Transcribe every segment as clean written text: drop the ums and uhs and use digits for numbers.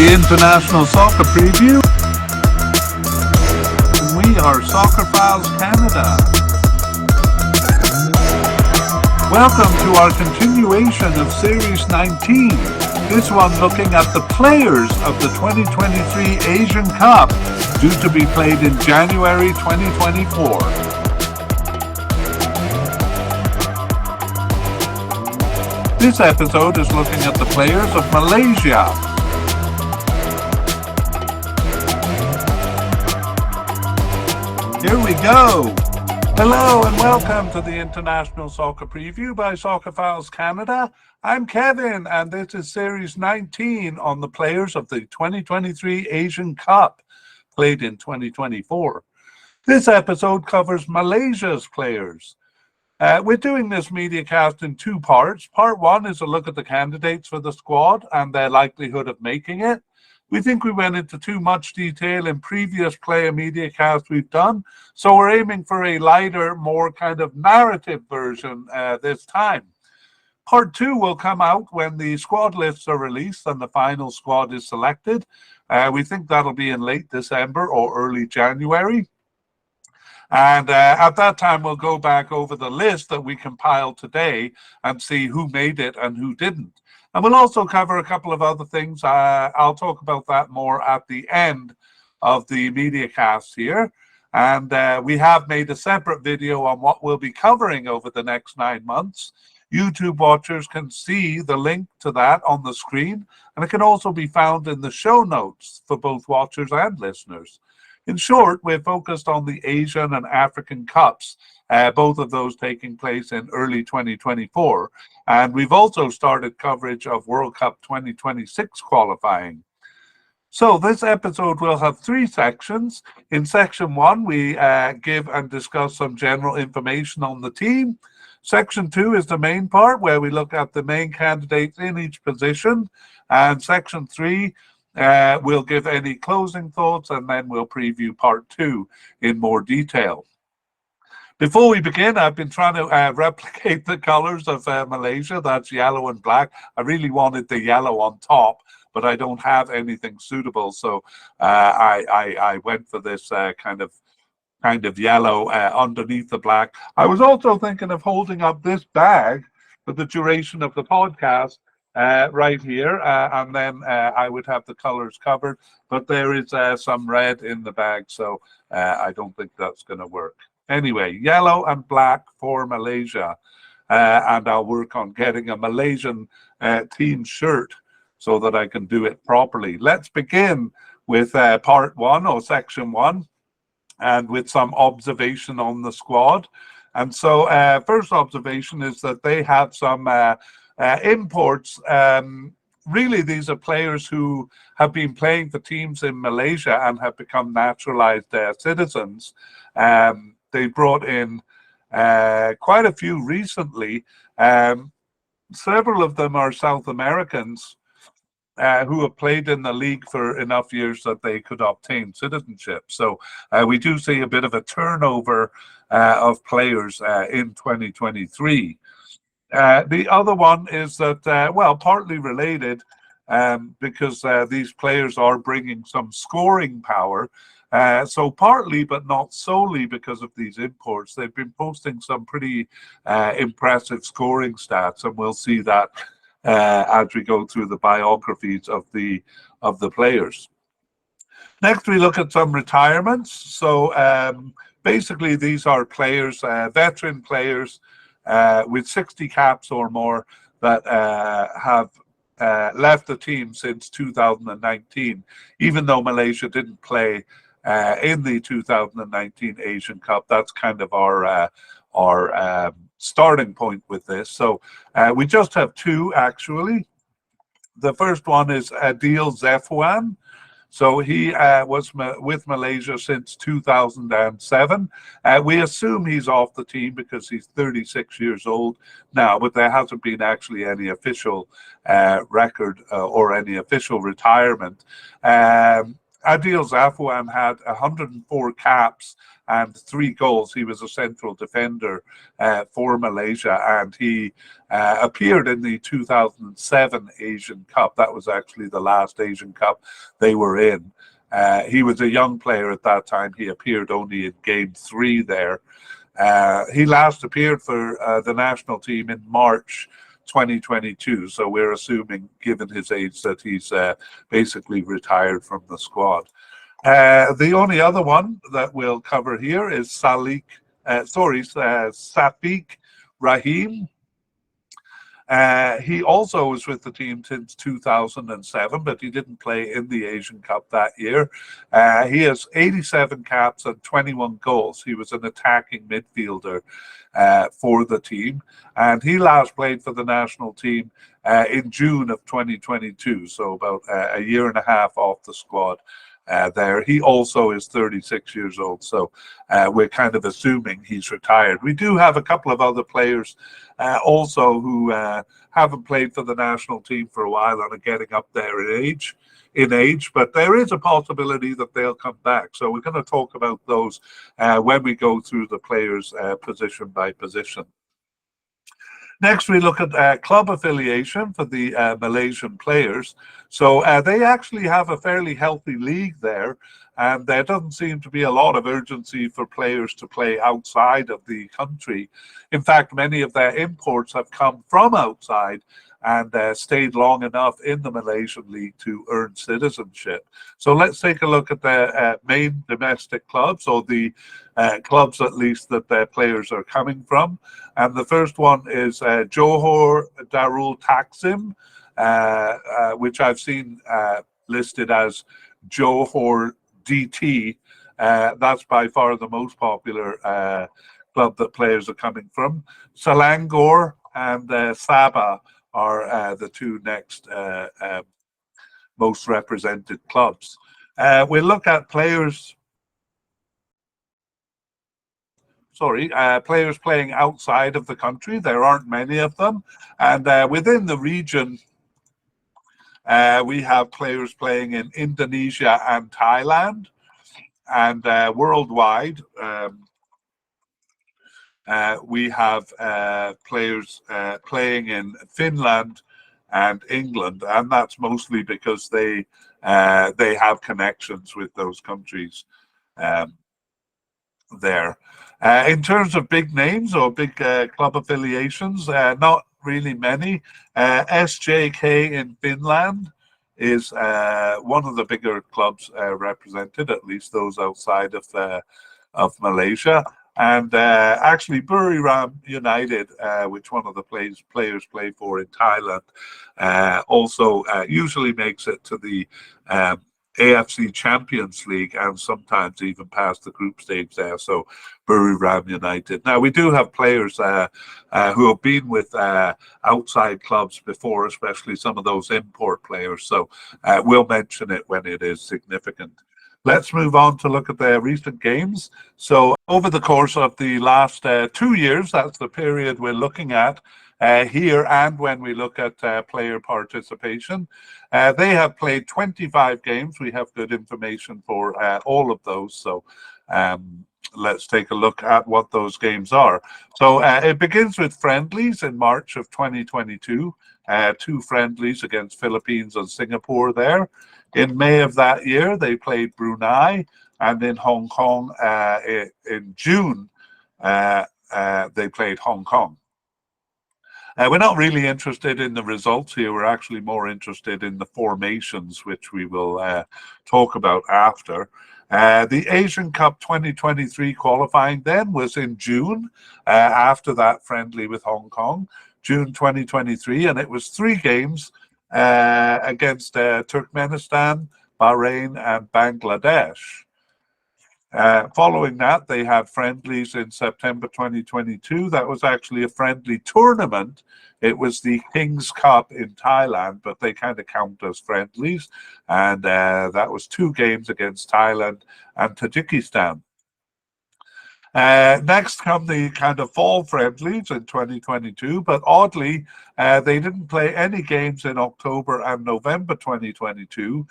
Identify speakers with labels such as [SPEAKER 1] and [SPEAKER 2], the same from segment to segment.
[SPEAKER 1] the International Soccer Preview. We are Soccer Files Canada. Welcome to our continuation of Series 19. This one looking at the players of the 2023 Asian Cup, due to be played in January 2024. This episode is looking at the players of Malaysia. Here we go. Hello and welcome to the International Soccer Preview by Soccer Files Canada. I'm Kevin and this is Series 19 on the players of the 2023 Asian Cup, played in 2024. This episode covers Malaysia's players. We're doing this mediacast in two parts. Part one is a look at the candidates for the squad and their likelihood of making it. We think we went into too much detail in previous player mediacasts we've done, so we're aiming for a lighter, more kind of narrative version this time. Part two will come out when the squad lists are released and the final squad is selected. We think that'll be in late December or early January. And at that time, we'll go back over the list that we compiled today and see who made it and who didn't. And we'll also cover a couple of other things. I'll talk about that more at the end of the mediacast here. And we have made a separate video on what we'll be covering over the next 9 months. YouTube watchers can see the link to that on the screen, and it can also be found in the show notes for both watchers and listeners. In short, we're focused on the Asian and African Cups, both of those taking place in early 2024. And we've also started coverage of World Cup 2026 qualifying. So this episode will have three sections. In section one, we give and discuss some general information on the team. Section two is the main part, where we look at the main candidates in each position. And section three, we'll give any closing thoughts, and then we'll preview part two in more detail. Before we begin, I've been trying to replicate the colors of Malaysia. That's yellow and black. I really wanted the yellow on top, but I don't have anything suitable, so I went for this kind of yellow underneath the black. I was also thinking of holding up this bag for the duration of the podcast. Right here, and then I would have the colors covered, but there is some red in the bag, so I don't think that's going to work. Anyway, yellow and black for Malaysia, and I'll work on getting a Malaysian team shirt so that I can do it properly. Let's begin with part one, or section one, and with some observation on the squad. And so first observation is that they have some imports. Really, these are players who have been playing for teams in Malaysia and have become naturalized citizens. They brought in quite a few recently. Several of them are South Americans who have played in the league for enough years that they could obtain citizenship. So we do see a bit of a turnover of players in 2023. The other one is that, well, partly related, because these players are bringing some scoring power. So partly, but not solely because of these imports, they've been posting some pretty impressive scoring stats, and we'll see that as we go through the biographies of the players. Next, we look at some retirements. So basically, these are players, veteran players, with 60 caps or more that have left the team since 2019, even though Malaysia didn't play in the 2019 Asian Cup. That's kind of our starting point with this. So we just have two, actually. The first one is Adil Zefwan. So he was with Malaysia since 2007. We assume he's off the team because he's 36 years old now, but there hasn't been actually any official record or any official retirement. Adil Zafwan had 104 caps and 3 goals. He was a central defender for Malaysia, and he appeared in the 2007 Asian Cup. That was actually the last Asian Cup they were in. He was a young player at that time. He appeared only in game 3 there. He last appeared for the national team in March 2022. So we're assuming, given his age, that he's basically retired from the squad. The only other one that we'll cover here is Sadiq Rahim. He also was with the team since 2007, but he didn't play in the Asian Cup that year. He has 87 caps and 21 goals. He was an attacking midfielder for the team, and he last played for the national team in June of 2022, so about a year and a half off the squad. There. He also is 36 years old, so we're kind of assuming he's retired. We do have a couple of other players also who haven't played for the national team for a while and are getting up there in age, but there is a possibility that they'll come back. So we're going to talk about those when we go through the players position by position. Next, we look at club affiliation for the Malaysian players. So they actually have a fairly healthy league there, and there doesn't seem to be a lot of urgency for players to play outside of the country. In fact, many of their imports have come from outside and stayed long enough in the Malaysian league to earn citizenship. So let's take a look at the main domestic clubs, or the clubs at least that their players are coming from. And the first one is Johor Darul Taksim, which I've seen listed as Johor DT. That's by far the most popular club that players are coming from. Selangor and Sabah are the two next most represented clubs. We'll look at players playing outside of the country. There aren't many of them. And within the region, we have players playing in Indonesia and Thailand. And worldwide, we have players playing in Finland and England, and that's mostly because they have connections with those countries there. In terms of big names or big club affiliations, not really many. SJK in Finland is one of the bigger clubs represented, at least those outside of Malaysia. And actually, Buriram United, which one of the players play for in Thailand, also usually makes it to the AFC Champions League and sometimes even past the group stage there. So Buriram United. Now, we do have players who have been with outside clubs before, especially some of those import players. So we'll mention it when it is significant. Let's move on to look at the recent games. So over the course of the last 2 years, that's the period we're looking at here, and when we look at player participation, they have played 25 games. We have good information for all of those. So let's take a look at what those games are. So it begins with friendlies in March of 2022, 2 friendlies against Philippines and Singapore there. In May of that year, they played Brunei, and in Hong Kong in June, they played Hong Kong. We're not really interested in the results here. We're actually more interested in the formations, which we will talk about after. The Asian Cup 2023 qualifying then was in June, after that friendly with Hong Kong, June 2023, and it was 3 games against Turkmenistan, Bahrain, and Bangladesh. Following that, they had friendlies in September 2022. That was actually a friendly tournament. It was the King's Cup in Thailand, but they kind of count as friendlies. And that was 2 games against Thailand and Tajikistan. Next come the kind of fall friendlies in 2022, but oddly, they didn't play any games in October and November 2022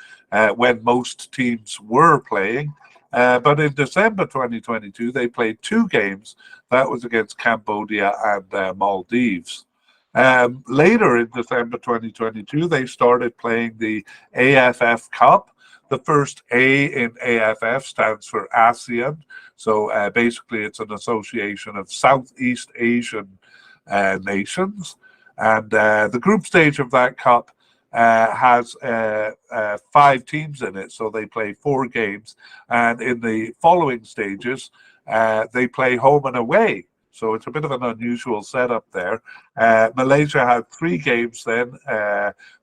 [SPEAKER 1] when most teams were playing. But in December 2022, they played two games. That was against Cambodia and Maldives. Later in December 2022, they started playing the AFF Cup. The first A in AFF stands for ASEAN. So basically, it's an association of Southeast Asian nations. And the group stage of that cup has 5 teams in it. So they play 4 games. And in the following stages, they play home and away. So it's a bit of an unusual setup there. Malaysia had 3 games then,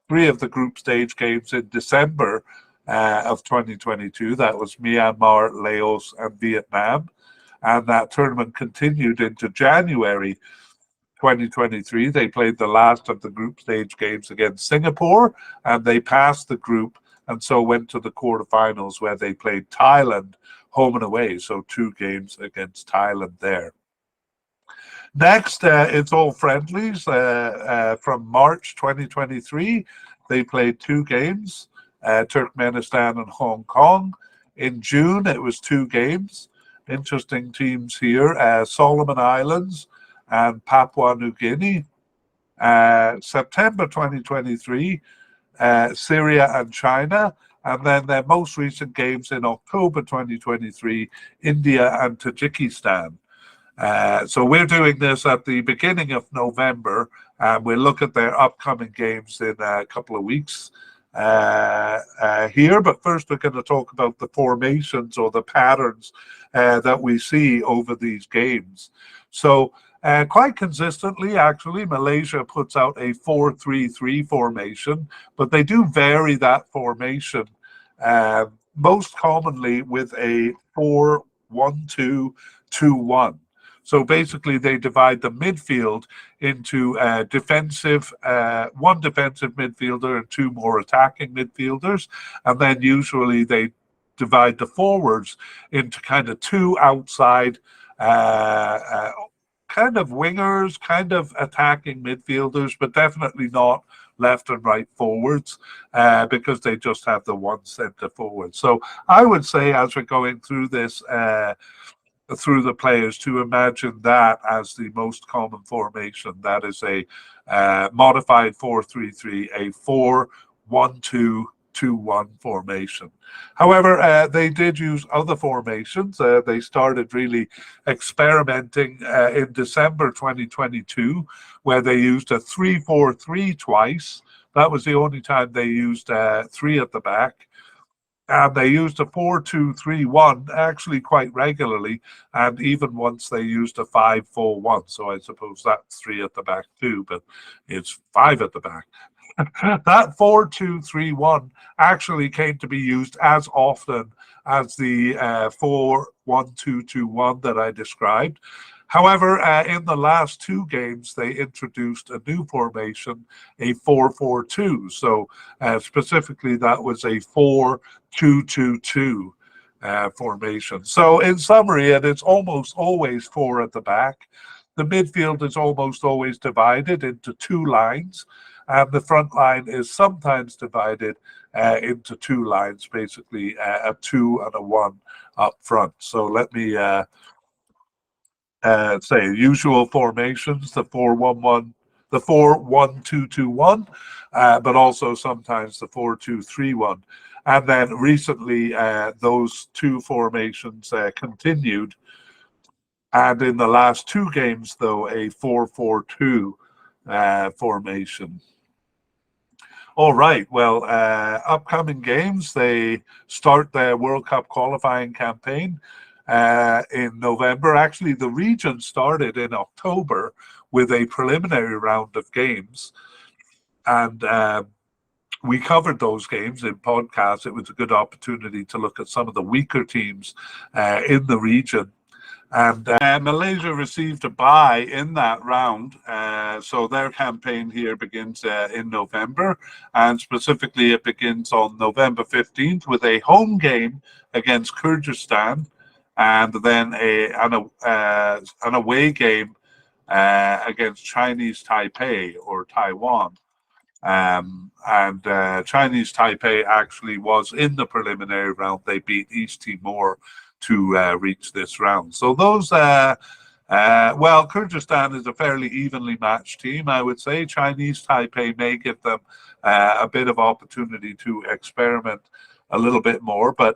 [SPEAKER 1] 3 of the group stage games in December of 2022. That was Myanmar, Laos, and Vietnam. And that tournament continued into January 2023. They played the last of the group stage games against Singapore, and they passed the group and so went to the quarterfinals where they played Thailand home and away. So 2 games against Thailand there. Next, it's all friendlies. From March 2023, they played 2 games, Turkmenistan and Hong Kong. In June, it was 2 games. Interesting teams here, Solomon Islands and Papua New Guinea. September 2023, Syria and China. And then their most recent games in October 2023, India and Tajikistan. So we're doing this at the beginning of November, and we'll look at their upcoming games in a couple of weeks here. But first, we're going to talk about the formations or the patterns that we see over these games. So quite consistently, actually, Malaysia puts out a 4-3-3 formation, but they do vary that formation most commonly with a 4-1-2-2-1. So basically, they divide the midfield into one defensive midfielder and 2 more attacking midfielders. And then usually they divide the forwards into kind of 2 outside kind of wingers, kind of attacking midfielders, but definitely not left and right forwards because they just have the 1 centre forward. So I would say as we're going through this, through the players, to imagine that as the most common formation. That is a modified 4-3-3, a 4-1-2-2-1 formation. However, they did use other formations. They started really experimenting in December 2022, where they used a 3-4-3 twice. That was the only time they used 3 at the back. And they used a 4-2-3-1 actually quite regularly, and even once they used a 5-4-1. So I suppose that's 3 at the back too, but it's 5 at the back. That 4-2-3-1 actually came to be used as often as the 4-1-2-2-1 that I described. However, in the last 2 games, they introduced a new formation, a 4-4-2. So specifically, that was a 4-2-2-2 formation. So in summary, it's almost always 4 at the back. The midfield is almost always divided into 2 lines, and the front line is sometimes divided into 2 lines, basically a 2 and a 1 up front. So let me say usual formations, the 4-1-1, the 4-1-2-2-1, but also sometimes the 4-2-3-1. And then recently, those 2 formations continued. And in the last 2 games, though, a 4-4-2 formation. All right, well, upcoming games, they start their World Cup qualifying campaign in November. Actually, the region started in October with a preliminary round of games. And we covered those games in podcasts. It was a good opportunity to look at some of the weaker teams in the region. And Malaysia received a bye in that round. So their campaign here begins in November. And specifically, it begins on November 15th with a home game against Kyrgyzstan. and then an away game against Chinese Taipei or Taiwan. And Chinese Taipei actually was in the preliminary round. They beat East Timor to reach this round. So those, well, Kyrgyzstan is a fairly evenly matched team, I would say. Chinese Taipei may give them a bit of opportunity to experiment a little bit more, but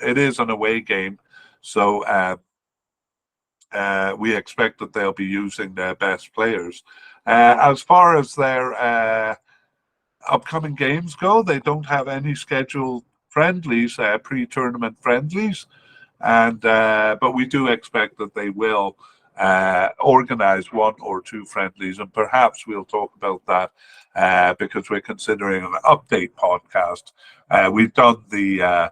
[SPEAKER 1] it is an away game. So we expect that they'll be using their best players. As far as their upcoming games go, they don't have any scheduled friendlies, pre-tournament friendlies, and but we do expect that they will organize one or two friendlies, and perhaps we'll talk about that because we're considering an update podcast. We've done the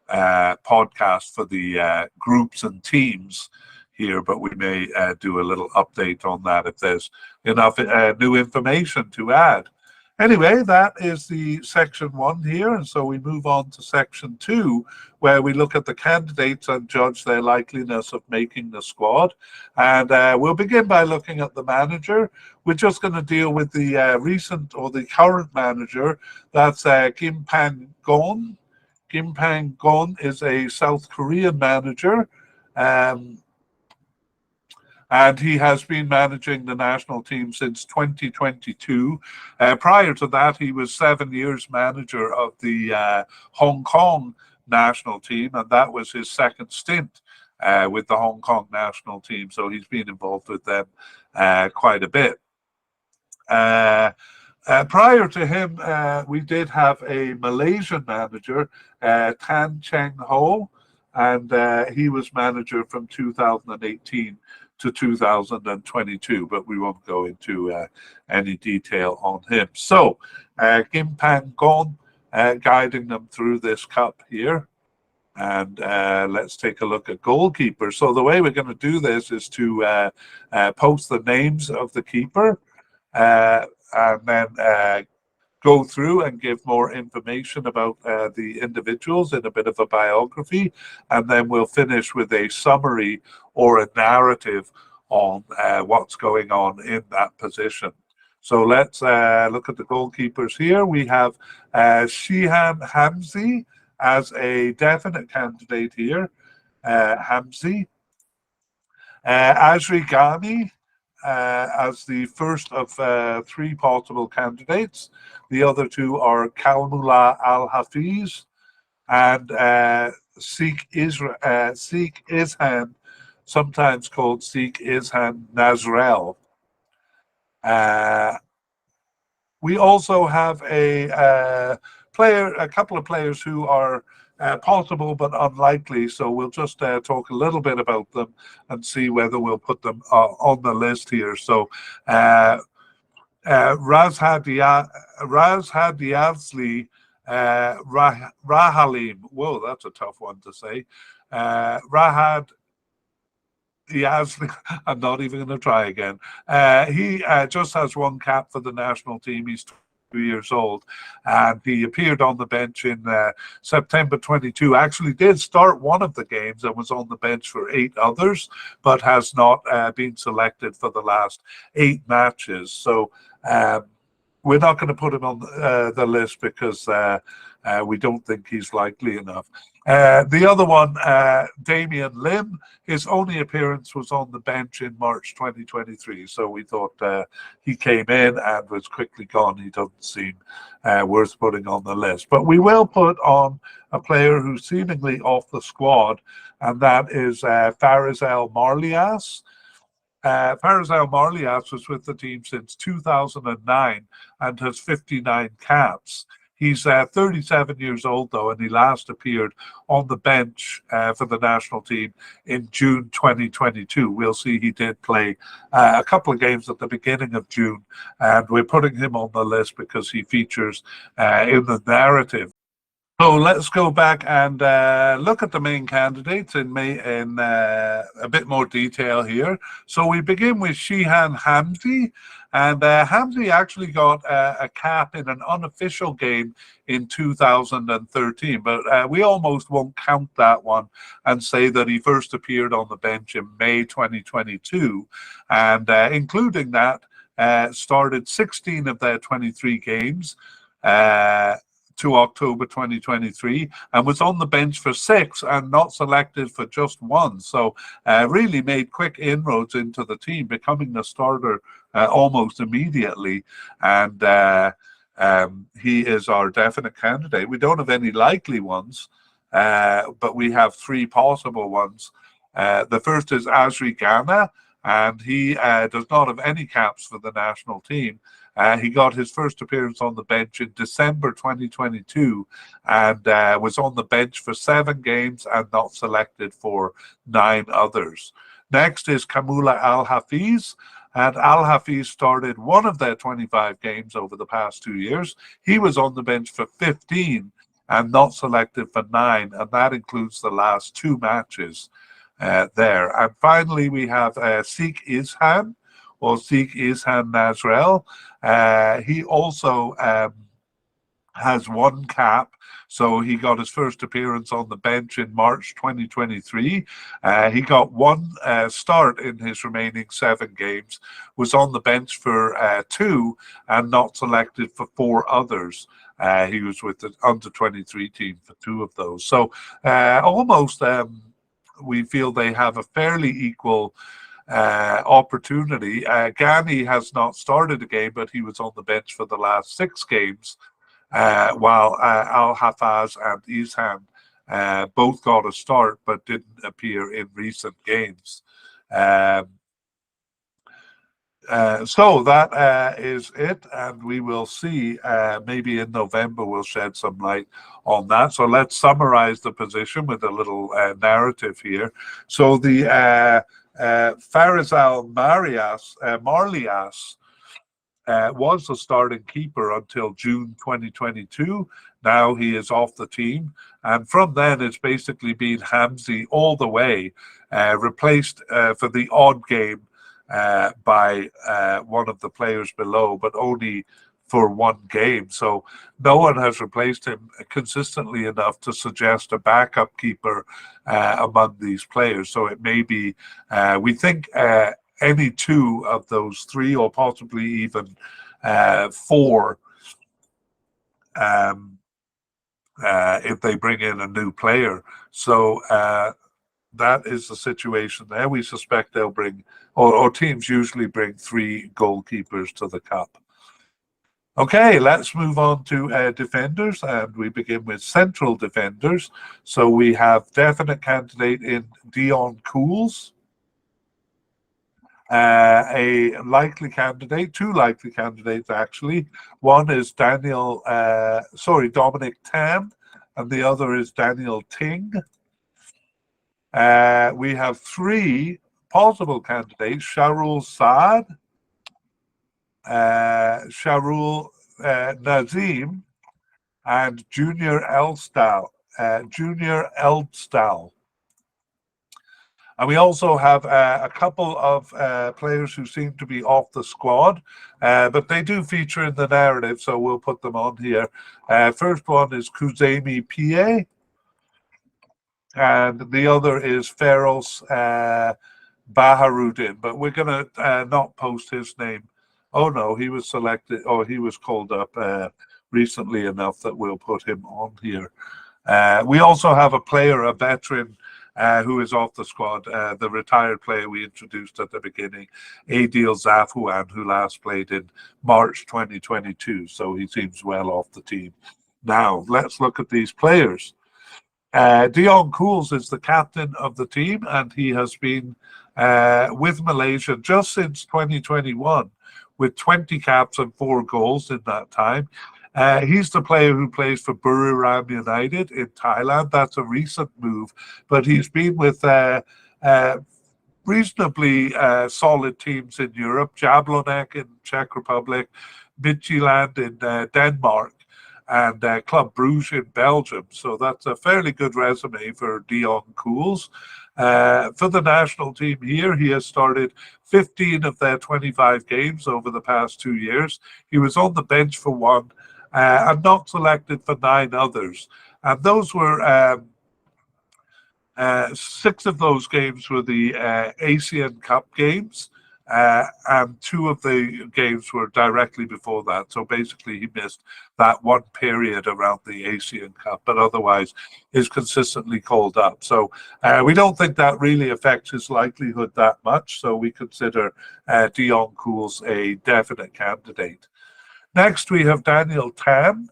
[SPEAKER 1] podcast for the groups and teams here, but we may do a little update on that if there's enough new information to add. Anyway, that is the section 1 here, and so we move on to section 2, where we look at the candidates and judge their likeliness of making the squad. And we'll begin by looking at the manager. We're just going to deal with the recent or the current manager. That's Kim Pang-gon. Kim Pang-gon is a South Korean manager. And he has been managing the national team since 2022. Prior to that, he was 7 years manager of the Hong Kong national team, and that was his second stint with the Hong Kong national team. So he's been involved with them quite a bit. Prior to him, we did have a Malaysian manager, Tan Cheng Ho, and he was manager from 2018 to 2022, but we won't go into any detail on him. So, Kim Pang-gon guiding them through this cup here. And let's take a look at goalkeepers. So the way we're going to do this is to post the names of the keeper and then go through and give more information about the individuals in a bit of a biography, and then we'll finish with a summary or a narrative on what's going on in that position. So let's look at the goalkeepers here. We have Shihan Hamzi as a definite candidate here. Hamzi. Azri Ghani as the first of three possible candidates. The other two are Kalmullah Al-Hafiz and Sheikh Izhan, sometimes called Sheikh Izhan Nazrel. We also have a couple of players who are possible but unlikely, so we'll just talk a little bit about them and see whether we'll put them on the list here. So Razhad Rahalim, whoa, that's a tough one to say. Rahad Yazli, I'm not even going to try again. He just has one cap for the national team. He's 2 years old, and he appeared on the bench in September 22. Actually did start one of the games and was on the bench for 8 others, but has not been selected for the last 8 matches. So we're not going to put him on the list because we don't think he's likely enough. The other one, Damien Lim, his only appearance was on the bench in March 2023. So we thought he came in and was quickly gone. He doesn't seem worth putting on the list. But we will put on a player who's seemingly off the squad, and that is Faris El Marlias. Faris El Marlias was with the team since 2009 and has 59 caps. He's 37 years old, though, and he last appeared on the bench for the national team in June 2022. We'll see he did play a couple of games at the beginning of June, and we're putting him on the list because he features in the narrative. So let's go back and look at the main candidates in a bit more detail here. So we begin with Shihan Hamdi, and Hamdi actually got a cap in an unofficial game in 2013, but we almost won't count that one and say that he first appeared on the bench in May 2022, and including that, started 16 of their 23 games. To October 2023, and was on the bench for 6 and not selected for just 1. So really made quick inroads into the team, becoming the starter almost immediately. And he is our definite candidate. We don't have any likely ones, but we have 3 possible ones. The first is Azri Ghana, and he does not have any caps for the national team. He got his first appearance on the bench in December 2022 and was on the bench for 7 games and not selected for 9 others. Next is Kamula Al-Hafiz, and Al-Hafiz started 1 of their 25 games over the past 2 years. He was on the bench for 15 and not selected for 9, and that includes the last 2 matches there. And finally, we have Sheikh Ishan, or Sheikh Ishan Nasrel. He also has 1 cap, so he got his first appearance on the bench in March 2023. He got 1 start in his remaining 7 games, was on the bench for 2 and not selected for 4 others. He was with the under-23 team for 2 of those. So almost we feel they have a fairly equal opportunity. Ghani has not started a game, but he was on the bench for the last 6 games, while Al-Hafaz and Ishan both got a start but didn't appear in recent games. So that is it, and we will see. Maybe in November we'll shed some light on that. So let's summarize the position with a little narrative here. So the Farizal Marlias was the starting keeper until June 2022. Now he is off the team. And from then, it's basically been Hamzi all the way, replaced for the odd game by one of the players below, but only for 1 game. So no one has replaced him consistently enough to suggest a backup keeper among these players. So it may be, we think, any 2 of those 3 or possibly even 4 if they bring in a new player. So that is the situation there. We suspect they'll bring, or teams usually bring 3 goalkeepers to the cup. Okay, let's move on to defenders, and we begin with central defenders. So we have definite candidate in Dion Cools, a likely candidate, 2 likely candidates actually. One is Dominic Tam, and the other is Daniel Ting. We have 3 possible candidates: Sharul Saad, Sharul Nazim, and Junior Eldstal. And we also have a couple of players who seem to be off the squad, but they do feature in the narrative, so we'll put them on here. First one is Kuzemi Pie, and the other is Feroz Baharuddin, but we're going to not post his name. Oh no, he was selected, or he was called up recently enough that we'll put him on here. We also have a player, a veteran, who is off the squad, the retired player we introduced at the beginning, Adil Zafouan, who last played in March 2022, so he seems well off the team. Now, let's look at these players. Dion Cools is the captain of the team, and he has been with Malaysia just since 2021, with 20 caps and 4 goals in that time. He's the player who plays for Buriram United in Thailand. That's a recent move, but he's been with reasonably solid teams in Europe, Jablonec in Czech Republic, Midtjylland in Denmark. and Club Brugge in Belgium. So that's a fairly good resume for Dion Cools. For the national team here, he has started 15 of their 25 games over the past 2 years. He was on the bench for one and not selected for 9 others. And those were 6 of those games were the Asian Cup games, and 2 of the games were directly before that. So basically, he missed that one period around the Asian Cup, but otherwise is consistently called up. So we don't think that really affects his likelihood that much. So we consider Dion Cools a definite candidate. Next, we have Daniel Tan.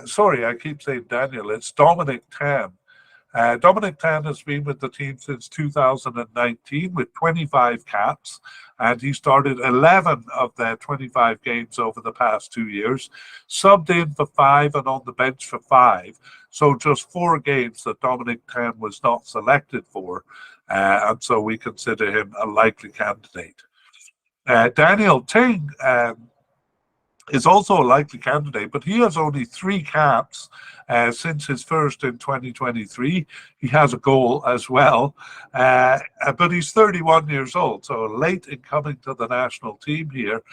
[SPEAKER 1] Sorry, I keep saying Daniel. It's Dominic Tan. Dominic Tan has been with the team since 2019 with 25 caps, and he started 11 of their 25 games over the past 2 years, subbed in for 5 and on the bench for 5. So just 4 games that Dominic Tan was not selected for, and so we consider him a likely candidate. Daniel Ting is also a likely candidate, but he has only 3 caps since his first in 2023. He has a goal as well, but he's 31 years old, so late in coming to the national team here.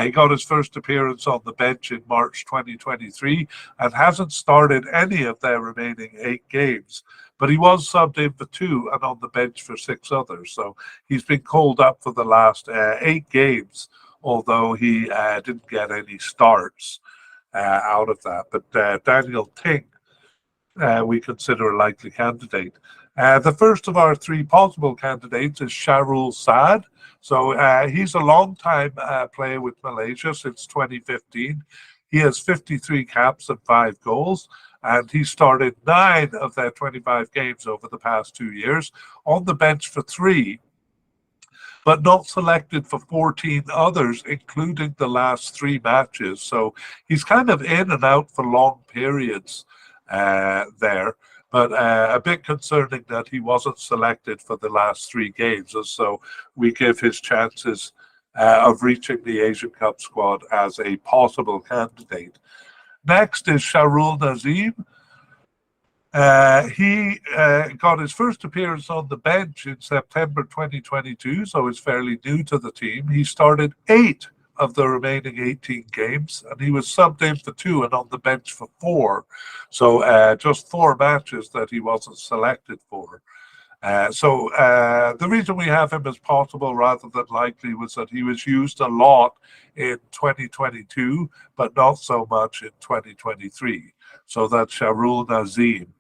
[SPEAKER 1] He got his first appearance on the bench in March 2023 and hasn't started any of their remaining 8 games. But he was subbed in for 2 and on the bench for 6 others. So he's been called up for the last 8 games, although he didn't get any starts out of that. But Daniel Ting, we consider a likely candidate. The first of our 3 possible candidates is Shahrul Saad. So he's a long-time player with Malaysia since 2015. He has 53 caps and 5 goals, and he started 9 of their 25 games over the past 2 years, on the bench for 3, but not selected for 14 others, including the last 3 matches. So he's kind of in and out for long periods there, but a bit concerning that he wasn't selected for the last 3 games. And so we give his chances of reaching the Asian Cup squad as a possible candidate. Next is Shahrul Nazim. He got his first appearance on the bench in September 2022, so he's fairly new to the team. He started 8 of the remaining 18 games, and he was subbed in for 2 and on the bench for 4. So just 4 matches that he wasn't selected for. So the reason we have him as possible rather than likely was that he was used a lot in 2022, but not so much in 2023. So that's Shahrul Nazim.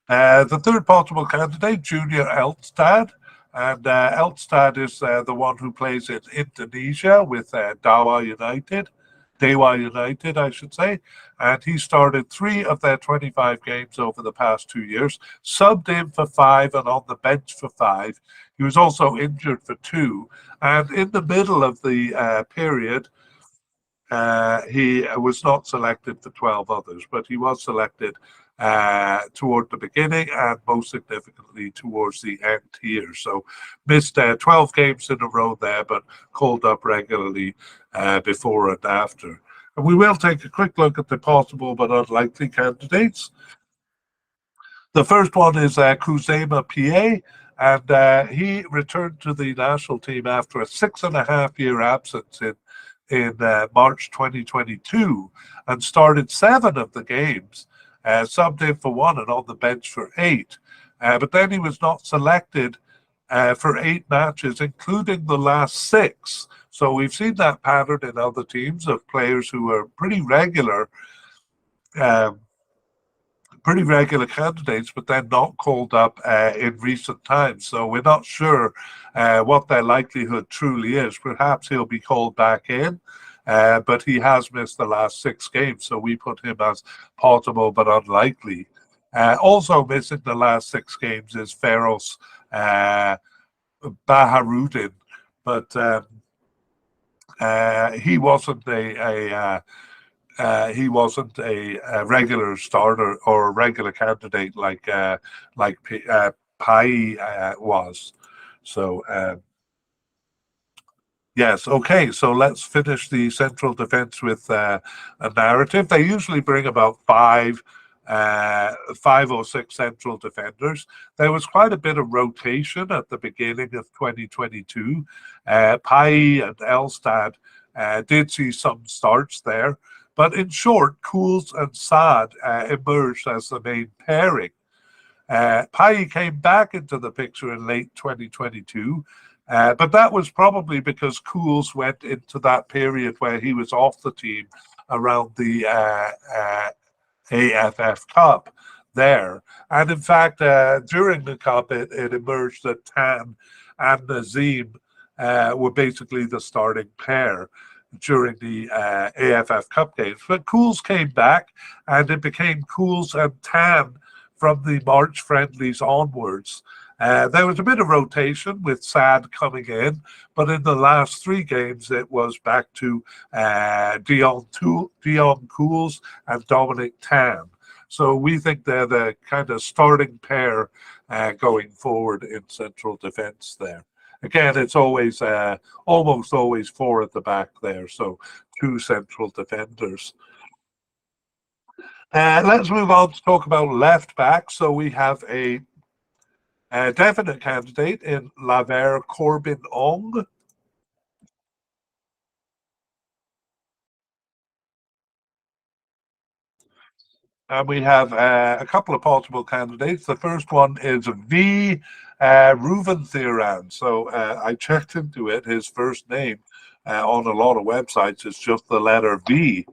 [SPEAKER 1] The third possible candidate, Junior Elstad. And Elstad is the one who plays in Indonesia with Dewa United, I should say. And he started 3 of their 25 games over the past 2 years, subbed in for 5 and on the bench for 5. He was also injured for 2. And in the middle of the period, he was not selected for 12 others, but he was selected toward the beginning and most significantly towards the end here. So missed 12 games in a row there, but called up regularly before and after. And we will take a quick look at the possible but unlikely candidates. The first one is Kuzema Pie, and he returned to the national team after a 6.5-year absence in March 2022 and started 7 of the games, subbed in for 1 and on the bench for 8. But then he was not selected for 8 matches, including the last 6. So we've seen that pattern in other teams of players who are pretty regular candidates, but then not called up in recent times. So we're not sure what their likelihood truly is. Perhaps he'll be called back in, but he has missed the last 6 games, so we put him as possible but unlikely. Also missing the last 6 games is Feroz Baharudin, but he wasn't a regular starter or a regular candidate like Pai was. So Yes. Okay. So let's finish the central defense with a narrative. They usually bring about five or six central defenders. There was quite a bit of rotation at the beginning of 2022. Pai and Elstad did see some starts there, but in short, Cools and Saad emerged as the main pairing. Pai came back into the picture in late 2022, but that was probably because Cools went into that period where he was off the team around the AFF Cup there. And in fact, during the Cup, it emerged that Tan and Nazim were basically the starting pair during the AFF Cup games. But Cools came back, and it became Cools and Tan from the March friendlies onwards. There was a bit of rotation with Sad coming in, but in the last three games, it was back to Dion Cools and Dominic Tan. So we think they're the kind of starting pair going forward in central defence there. Again, it's always almost always four at the back there, so two central defenders. Let's move on to talk about left back. So we have a definite candidate in Laver Corbin Ong. And we have a couple of possible candidates. The first one is V. Reuven Theran. So I checked into it. His first name on a lot of websites is just the letter V.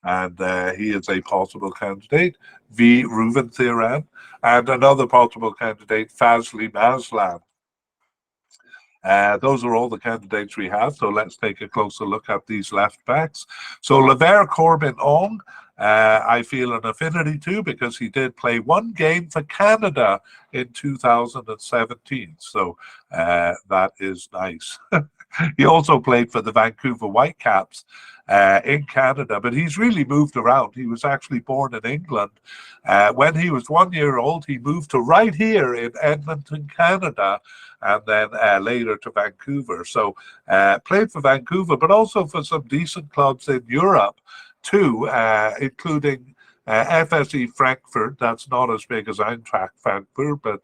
[SPEAKER 1] And he is a possible candidate, V. Reuven Theran. And another possible candidate, Fazli Maslan. Those are all the candidates we have. So let's take a closer look at these left backs. So Laver Corbin Ong, I feel an affinity to because he did play one game for Canada in 2017. So that is nice. He also played for the Vancouver Whitecaps in Canada, but he's really moved around. He was actually born in England. When he was 1 year old, he moved to right here in Edmonton, Canada, and then later to Vancouver. So played for Vancouver, but also for some decent clubs in Europe too, including FSE Frankfurt. That's not as big as Eintracht Frankfurt, but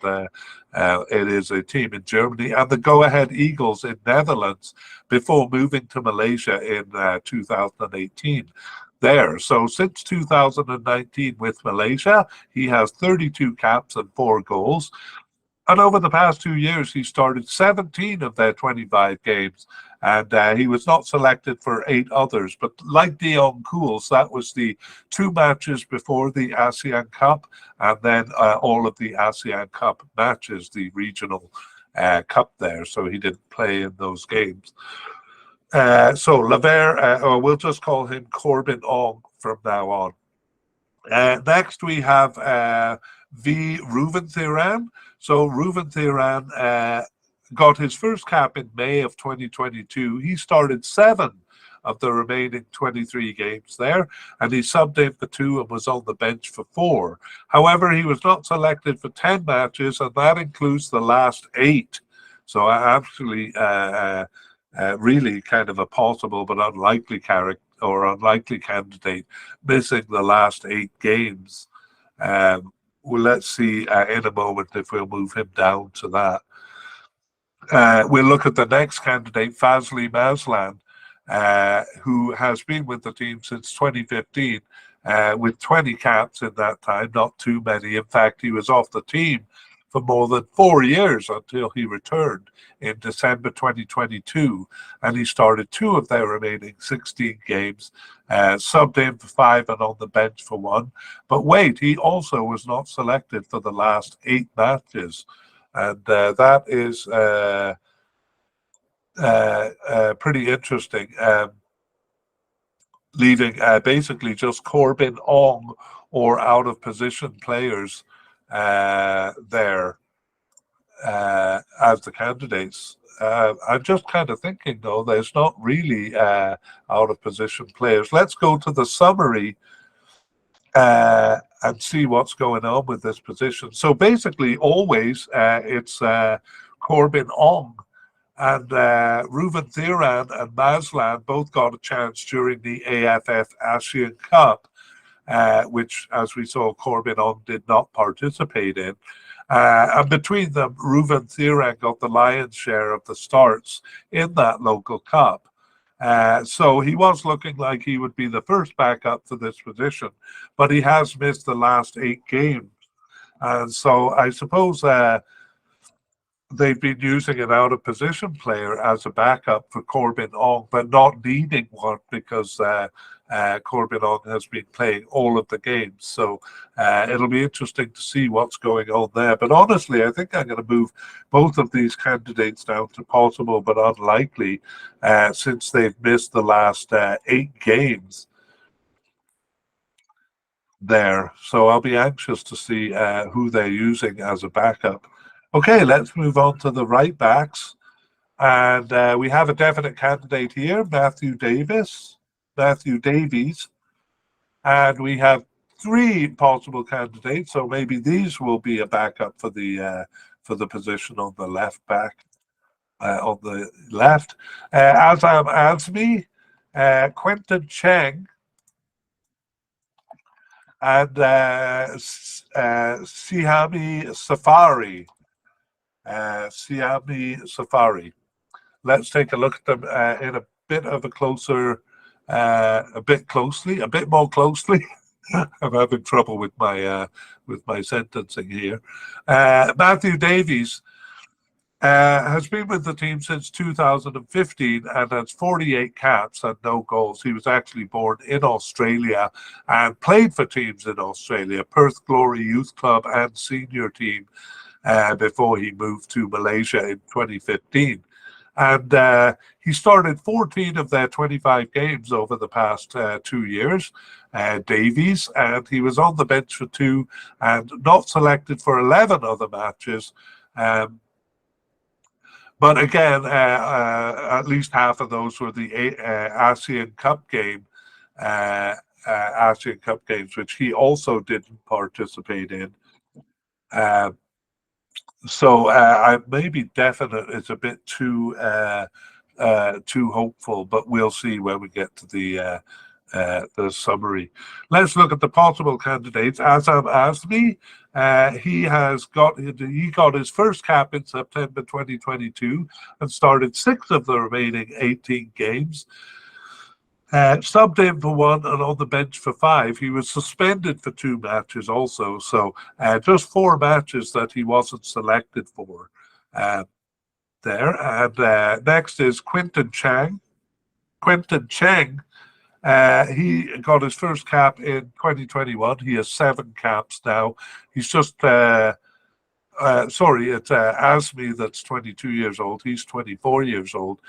[SPEAKER 1] it is a team in Germany, and the Go Ahead Eagles in Netherlands before moving to Malaysia in 2018 there. So since 2019 with Malaysia, he has 32 caps and 4 goals. And over the past 2 years, he started 17 of their 25 games. And he was not selected for 8 others. But like Dion Cools, that was the 2 matches before the ASEAN Cup, and then all of the ASEAN Cup matches, the regional cup there. So he didn't play in those games. So Laver, or we'll just call him Corbin Ong from now on. Next, we have V. Reuven Theran. So Reuven Theran got his first cap in May of 2022. He started 7 of the remaining 23 games there, and he subbed in for 2 and was on the bench for 4. However, he was not selected for 10 matches, and that includes the last 8. So actually, really kind of a possible but unlikely character or unlikely candidate, missing the last 8 games. Well, let's see in a moment if we'll move him down to that. We'll look at the next candidate, Fazli Maslan, who has been with the team since 2015, with 20 caps in that time, not too many. In fact, he was off the team for more than 4 years until he returned in December 2022, and he started 2 of their remaining 16 games, subbed in for 5 and on the bench for 1. But wait, he also was not selected for the last 8 matches, and that is pretty interesting, leaving basically just Corbin Ong or out of position players there as the candidates. I'm just kind of thinking, though, there's not really out of position players. Let's go to the summary and see what's going on with this position. So basically, always it's Corbin Ong And Reuven Theran and Maslan both got a chance during the AFF Asian Cup, which, as we saw, Corbin Ong did not participate in. And between them, Reuven Theran got the lion's share of the starts in that local cup. So he was looking like he would be the first backup for this position, but he has missed the last 8 games. And so I suppose they've been using an out-of-position player as a backup for Corbin Ong, but not needing one because Corbin Ong has been playing all of the games. So it'll be interesting to see what's going on there. But honestly, I think I'm going to move both of these candidates down to possible but unlikely since they've missed the last 8 games there. So I'll be anxious to see who they're using as a backup. Okay, let's move on to the right backs. And we have a definite candidate here, Matthew Davies. And we have 3 possible candidates, so maybe these will be a backup for the position on the left back. On the left, Azam Azmi, Quentin Cheng, and Siami Safari. Let's take a look at them in a bit more closely. I'm having trouble with my sentencing here. Matthew Davies has been with the team since 2015 and has 48 caps and no goals. He was actually born in Australia and played for teams in Australia, Perth Glory Youth Club and senior team, before he moved to Malaysia in 2015. And he started 14 of their 25 games over the past 2 years, Davies, and he was on the bench for 2 and not selected for 11 other matches. But again, at least half of those were the ASEAN Cup game, ASEAN Cup games, which he also didn't participate in. So maybe definite is a bit too hopeful, but we'll see when we get to the summary. Let's look at the possible candidates. Azam Azmi, he got his first cap in September 2022 and started 6 of the remaining 18 games. Subbed in for 1 and on the bench for 5. He was suspended for 2 matches also, so just 4 matches that he wasn't selected for there. And next is Quentin Cheng. He got his first cap in 2021. He has 7 caps now. He's just it's Azmi that's 22 years old. He's 24 years old.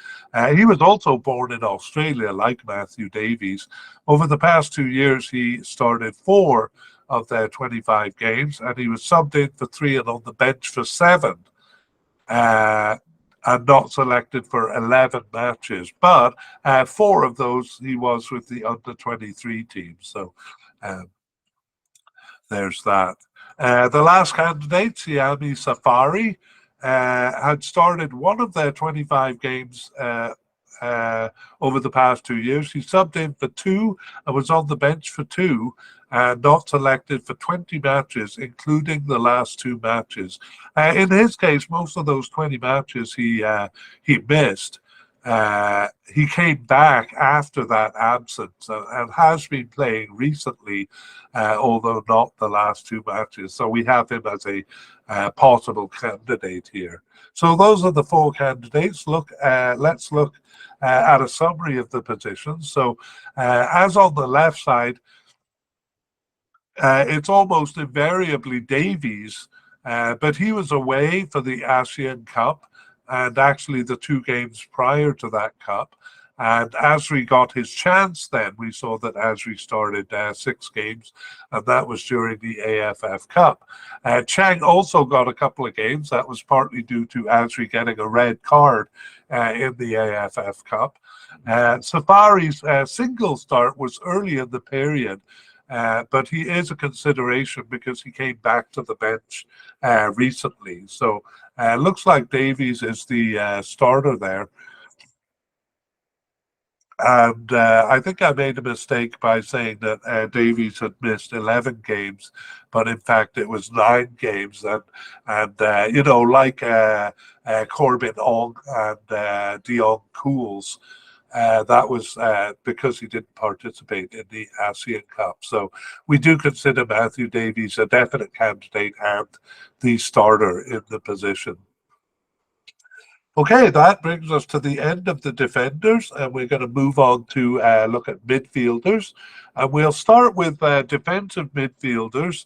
[SPEAKER 1] He was also born in Australia, like Matthew Davies. Over the past 2 years, he started 4 of their 25 games, and he was subbed in for 3 and on the bench for 7, and not selected for 11 matches. But 4 of those, he was with the under-23 team. So there's that. The last candidate, Siami Safari, had started 1 of their 25 games over the past 2 years. He subbed in for 2 and was on the bench for 2, and not selected for 20 matches, including the last 2 matches. In his case, most of those 20 matches he missed. He came back after that absence and has been playing recently, although not the last 2 matches. So we have him as a possible candidate here. So those are the 4 candidates. Let's look at a summary of the positions. So as on the left side, it's almost invariably Davies, but he was away for the ASEAN Cup and actually the 2 games prior to that cup. And Asri got his chance then. We saw that Asri started 6 games, and that was during the AFF Cup. Chang also got a couple of games. That was partly due to Asri getting a red card in the AFF Cup. Safari's single start was early in the period, but he is a consideration because he came back to the bench recently. So looks like Davies is the starter there. And I think I made a mistake by saying that Davies had missed 11 games, but in fact it was 9 games. And like Corbin Ong and Dion Cools, that was because he didn't participate in the ASEAN Cup. So we do consider Matthew Davies a definite candidate and the starter in the position. Okay, that brings us to the end of the defenders, and we're going to move on to look at midfielders. And we'll start with defensive midfielders.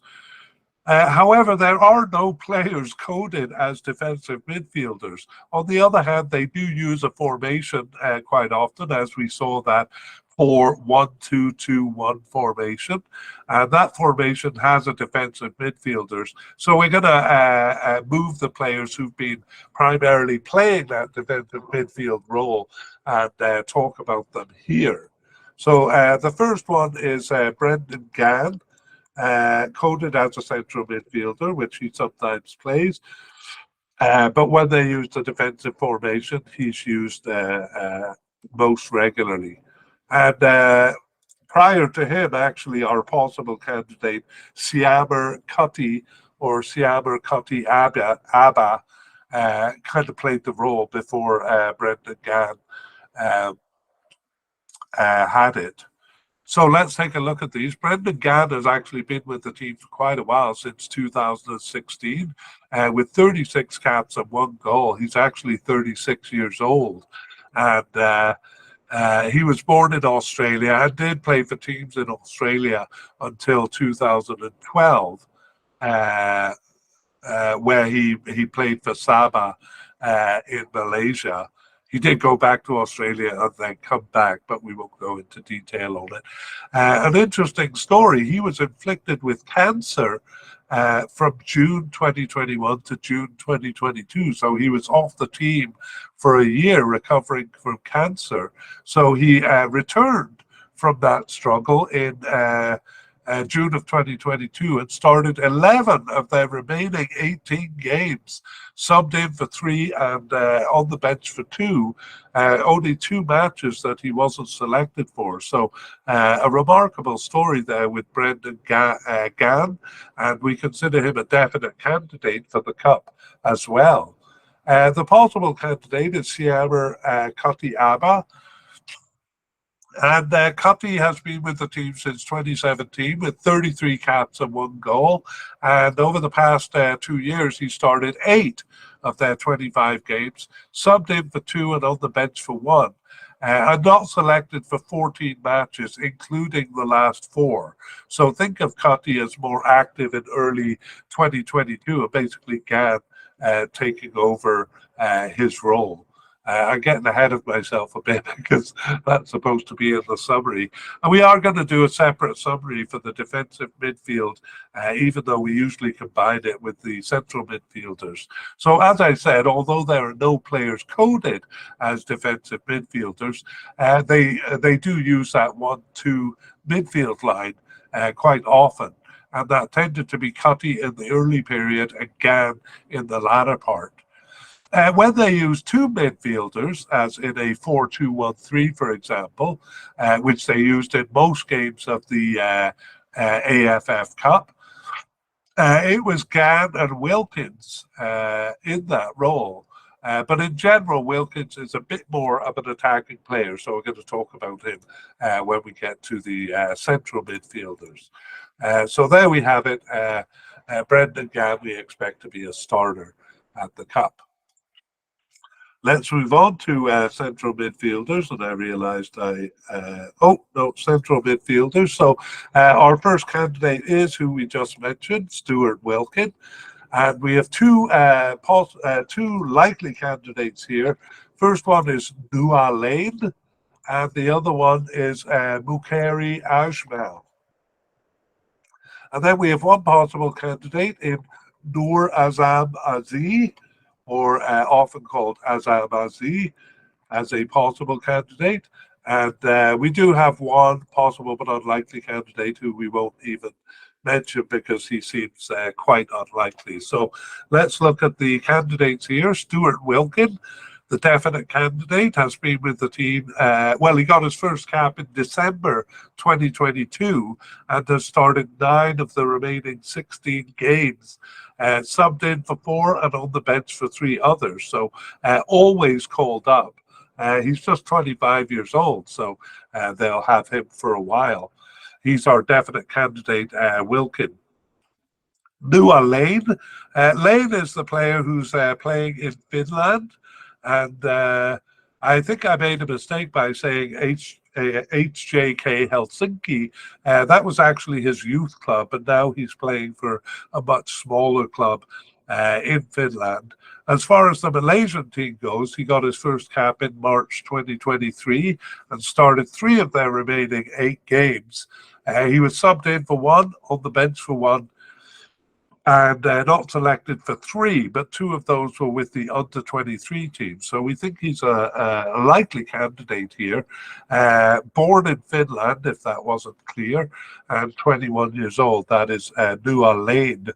[SPEAKER 1] However, there are no players coded as defensive midfielders. On the other hand, they do use a formation quite often, as we saw that 4-1-2-2-1 formation. And that formation has a defensive midfielders. So we're going to move the players who've been primarily playing that defensive midfield role and talk about them here. So the first one is Brendan Gann. Coded as a central midfielder, which he sometimes plays. But when they use the defensive formation, he's used most regularly. And prior to him, actually, our possible candidate, Siamer Cutty or Siamer Cutty Abba, kind of played the role before Brendan Gann had it. So let's take a look at these. Brendan Gann has actually been with the team for quite a while, since 2016, with 36 caps and 1 goal. He's actually 36 years old. And he was born in Australia and did play for teams in Australia until 2012, where he played for Sabah in Malaysia. He did go back to Australia and then come back, but we won't go into detail on it. An interesting story, he was inflicted with cancer from June 2021 to June 2022. So he was off the team for a year recovering from cancer. So he returned from that struggle in June of 2022 and started 11 of their remaining 18 games, subbed in for 3 and on the bench for 2. Only 2 matches that he wasn't selected for. So a remarkable story there with Brendan Gann, and we consider him a definite candidate for the Cup as well. The possible candidate is Siamer Cutty Abba. And Cutty has been with the team since 2017 with 33 caps and 1 goal. And over the past 2 years, he started 8 of their 25 games, subbed in for 2 and on the bench for 1. And not selected for 14 matches, including the last 4. So think of Cutty as more active in early 2022, and basically Gann taking over his role. I'm getting ahead of myself a bit because that's supposed to be in the summary. And we are going to do a separate summary for the defensive midfield, even though we usually combine it with the central midfielders. So as I said, although there are no players coded as defensive midfielders, they do use that 1-2 midfield line quite often. And that tended to be Cutty in the early period and Gann in the latter part. When they use 2 midfielders, as in a 4-2-1-3, for example, which they used in most games of the AFF Cup, it was Gann and Wilkins in that role. But in general, Wilkins is a bit more of an attacking player, so we're going to talk about him when we get to the central midfielders. So there we have it. Brendan Gann, we expect to be a starter at the Cup. Let's move on to central midfielders, and I realized central midfielders. So our first candidate is who we just mentioned, Stuart Wilkin, and we have two likely candidates here. First one is Nua Lane, and the other one is Mukeri Ajmal. And then we have one possible candidate in Noor Azam Aziz, or often called Azam Aziz, as a possible candidate. And we do have one possible but unlikely candidate who we won't even mention because he seems quite unlikely. So let's look at the candidates here. Stuart Wilkin, the definite candidate, has been with the team. Well, he got his first cap in December 2022 and has started 9 of the remaining 16 games. Subbed in for 4 and on the bench for 3 others. So always called up. He's just 25 years old, so they'll have him for a while. He's our definite candidate, Wilkin. Nua Lane. Lane is the player who's playing in Finland, and I think I made a mistake by saying HJK Helsinki. That was actually his youth club, but now he's playing for a much smaller club in Finland. As far as the Malaysian team goes, he got his first cap in March 2023 and started 3 of their remaining 8 games. He was subbed in for 1, on the bench for 1, and not selected for 3, but 2 of those were with the under-23 team. So we think he's a likely candidate here. Born in Finland, if that wasn't clear, and 21 years old. That is Nua Lane.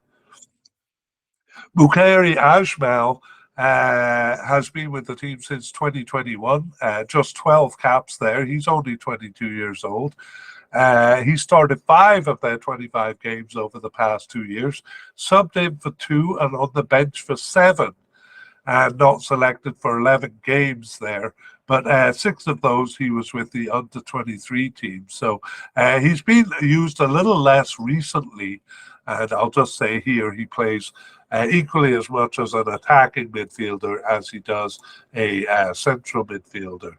[SPEAKER 1] Bukhari Ajmal has been with the team since 2021, just 12 caps there. He's only 22 years old. He started 5 of their 25 games over the past 2 years, subbed in for 2 and on the bench for 7, and not selected for 11 games there. But 6 of those he was with the under-23 team. So he's been used a little less recently, and I'll just say here he plays equally as much as an attacking midfielder as he does a central midfielder.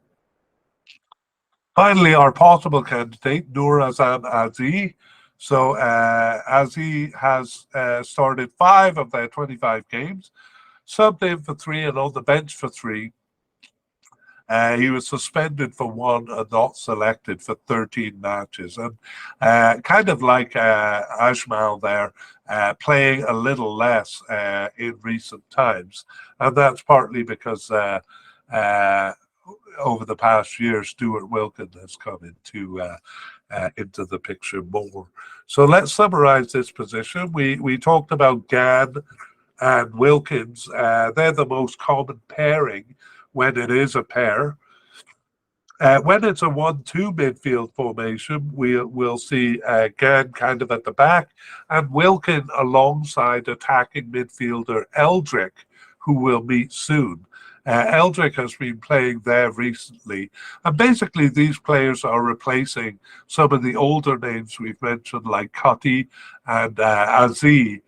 [SPEAKER 1] Finally, our possible candidate, Nur Azam Azi. So Azi has started 5 of their 25 games, subbed in for 3 and on the bench for 3. He was suspended for 1 and not selected for 13 matches. And kind of like Ajmal there, playing a little less in recent times. And that's partly because over the past year, Stuart Wilkin has come into the picture more. So let's summarize this position. We talked about Gann and Wilkins. They're the most common pairing when it is a pair. When it's a 1-2 midfield formation, we'll see Gann kind of at the back and Wilkin alongside attacking midfielder Eldrick, who will meet soon. Eldrick has been playing there recently. And basically, these players are replacing some of the older names we've mentioned, like Cutty and Azi,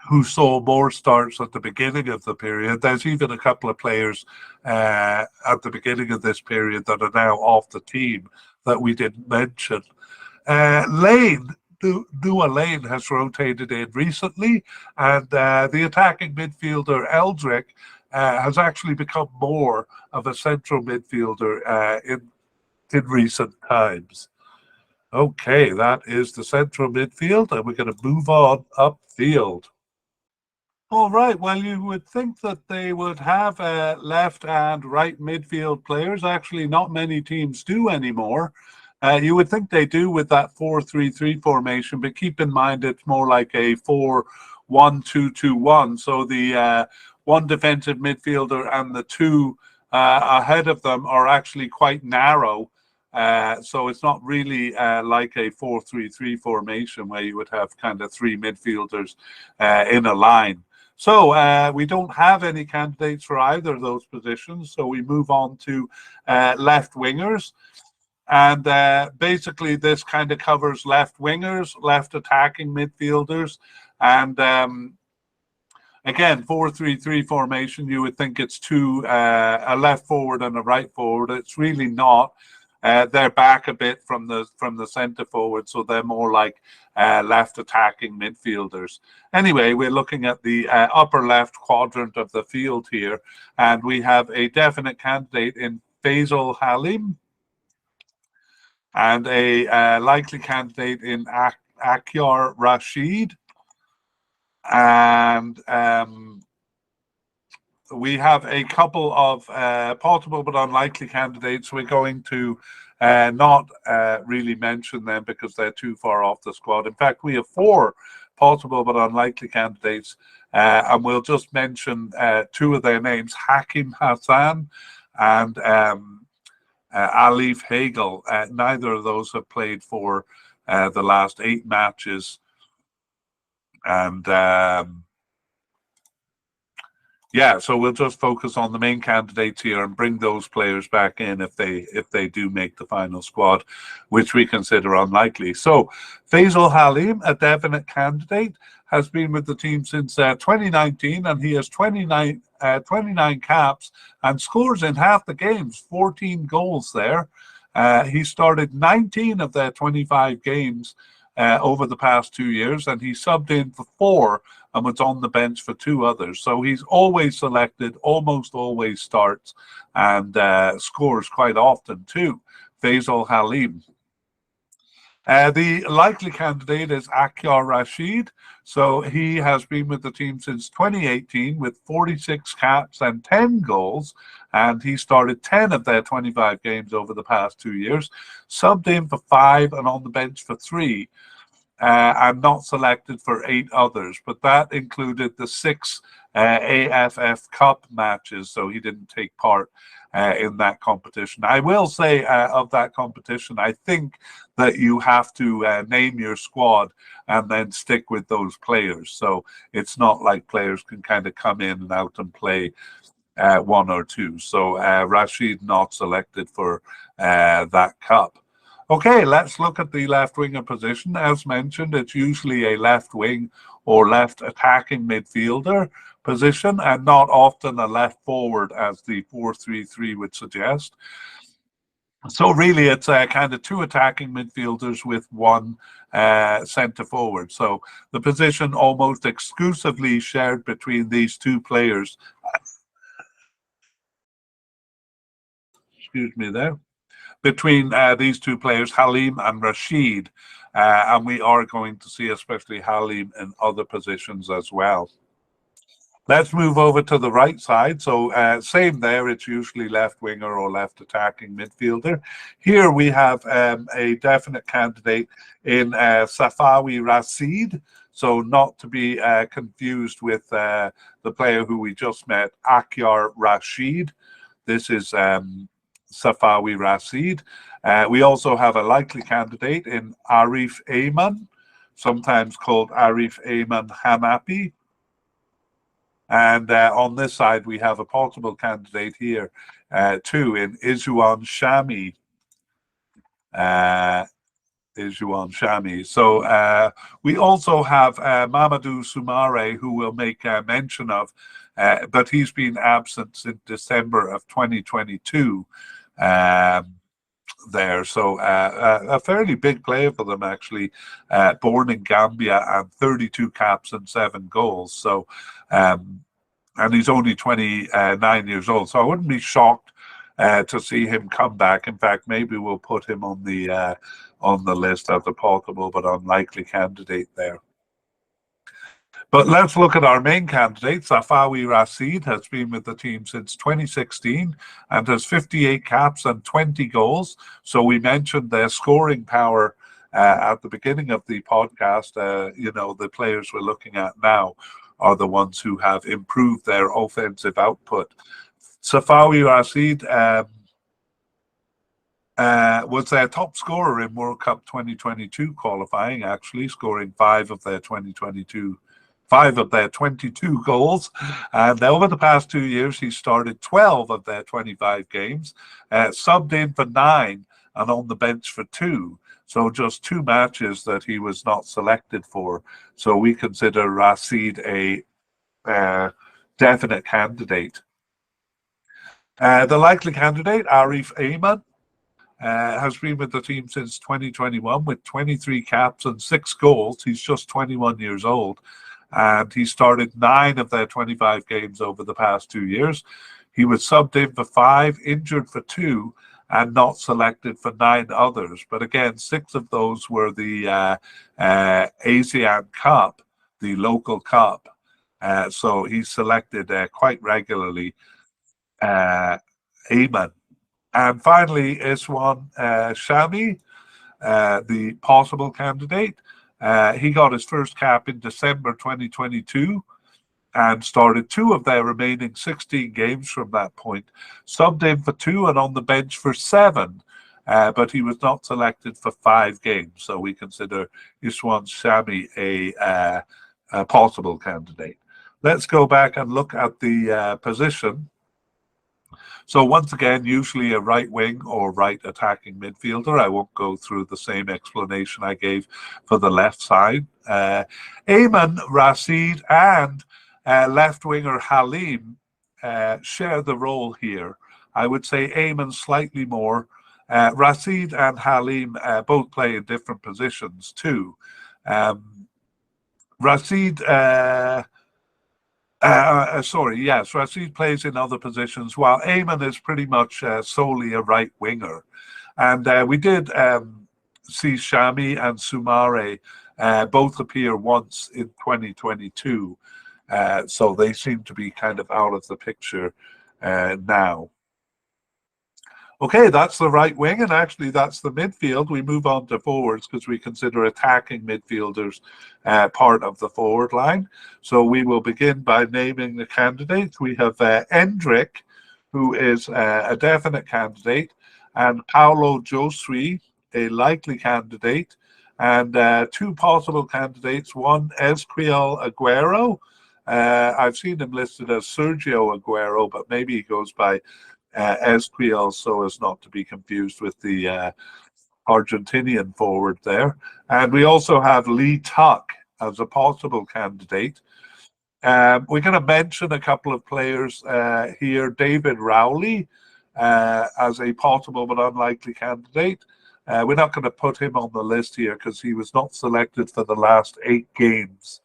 [SPEAKER 1] who saw more starts at the beginning of the period. There's even a couple of players at the beginning of this period that are now off the team that we didn't mention. Lane, Nua Lane has rotated in recently, and the attacking midfielder Eldrick has actually become more of a central midfielder in recent times. Okay, that is the central midfield, and we're going to move on upfield. All right, well, you would think that they would have left and right midfield players. Actually, not many teams do anymore. You would think they do with that 4-3-3 formation, but keep in mind it's more like a 4-1-2-2-1. So the 1 defensive midfielder and the 2 ahead of them are actually quite narrow. So it's not really like a 4-3-3 formation where you would have kind of 3 midfielders in a line. So we don't have any candidates for either of those positions. So we move on to left wingers. And basically this kind of covers left wingers, left attacking midfielders. And again, 4-3-3 formation, you would think it's 2, a left forward and a right forward. It's really not. They're back a bit from the centre forward, so they're more like left attacking midfielders. Anyway, we're looking at the upper left quadrant of the field here, and we have a definite candidate in Faisal Halim and a likely candidate in Akyar Rashid. And we have a couple of possible but unlikely candidates. We're going to not really mention them because they're too far off the squad. In fact, we have 4 possible but unlikely candidates, and we'll just mention 2 of their names, Hakim Hassan and Alif Hagel. Neither of those have played for the last 8 matches. And yeah, so we'll just focus on the main candidates here and bring those players back in if they do make the final squad, which we consider unlikely. So Faisal Halim, a definite candidate, has been with the team since 2019, and he has 29 caps and scores in half the games, 14 goals there. He started 19 of their 25 games over the past 2 years, and he subbed in for 4 and was on the bench for 2 others. So he's always selected, almost always starts, and scores quite often too. Faisal Halim. The likely candidate is Akyar Rashid. So he has been with the team since 2018 with 46 caps and 10 goals. And he started 10 of their 25 games over the past 2 years, subbed in for 5 and on the bench for 3. And not selected for 8 others, but that included the 6 AFF Cup matches, so he didn't take part in that competition. I will say of that competition, I think that you have to name your squad and then stick with those players. So it's not like players can kind of come in and out and play 1 or 2. So Rashid not selected for that cup. Okay, let's look at the left winger position. As mentioned, it's usually a left wing or left attacking midfielder position and not often a left forward as the 4-3-3 would suggest. So really it's kind of 2 attacking midfielders with 1 centre forward. So the position almost exclusively shared between these 2 players. Excuse me there. Between these 2 players, Halim and Rashid. And we are going to see especially Halim in other positions as well. Let's move over to the right side. So same there, it's usually left winger or left attacking midfielder. Here we have a definite candidate in Safawi Rashid. So not to be confused with the player who we just met, Akyar Rashid. This is Safawi Rashid. We also have a likely candidate in Arif Ayman, sometimes called Arif Ayman Hanapi. And on this side, we have a possible candidate here too in Ijuan Shami. Ijuan Shami. So we also have Mamadou Soumare, who we'll make mention of, but he's been absent since December of 2022. There, so a fairly big player for them actually, born in Gambia and 32 caps and 7 goals. So and he's only 29 years old, so I wouldn't be shocked to see him come back. In fact, maybe we'll put him on the list as a possible but unlikely candidate there. But let's look at our main candidate. Safawi Rashid has been with the team since 2016 and has 58 caps and 20 goals. So we mentioned their scoring power at the beginning of the podcast. You know, the players we're looking at now are the ones who have improved their offensive output. Safawi Rashid was their top scorer in World Cup 2022 qualifying, actually, scoring 5 of their 22 goals. And over the past 2 years, he started 12 of their 25 games, subbed in for 9 and on the bench for 2. So just 2 matches that he was not selected for. So we consider Rashid a definite candidate. The likely candidate, Arif Ayman, has been with the team since 2021 with 23 caps and 6 goals. He's just 21 years old. And he started 9 of their 25 games over the past 2 years. He was subbed in for 5, injured for 2, and not selected for 9 others. But again, 6 of those were the ASEAN Cup, the local cup. So he's selected quite regularly. Ayman. And finally, Iswan Shami, the possible candidate. He got his first cap in December 2022 and started 2 of their remaining 16 games from that point. Subbed in for 2 and on the bench for 7, but he was not selected for 5 games. So we consider Iswan Shami a possible candidate. Let's go back and look at the position. So once again, usually a right wing or right attacking midfielder. I won't go through the same explanation I gave for the left side. Ayman, Rashid, and left winger Halim share the role here. I would say Ayman slightly more. Rashid and Halim both play in different positions too. Rashid yes, Rashid plays in other positions, while Ayman is pretty much solely a right winger. And we did see Shami and Sumare both appear once in 2022. So they seem to be kind of out of the picture now. Okay, that's the right wing, and actually that's the midfield. We move on to forwards because we consider attacking midfielders part of the forward line. So we will begin by naming the candidates. We have Endrick, who is a definite candidate, and Paulo Josui, a likely candidate, and 2 possible candidates. One, Ezequiel Aguero. I've seen him listed as Sergio Aguero, but maybe he goes by Ezequiel, so as not to be confused with the Argentinian forward there. And we also have Lee Tuck as a possible candidate. We're going to mention a couple of players here. David Rowley as a possible but unlikely candidate. We're not going to put him on the list here because he was not selected for the last 8 games.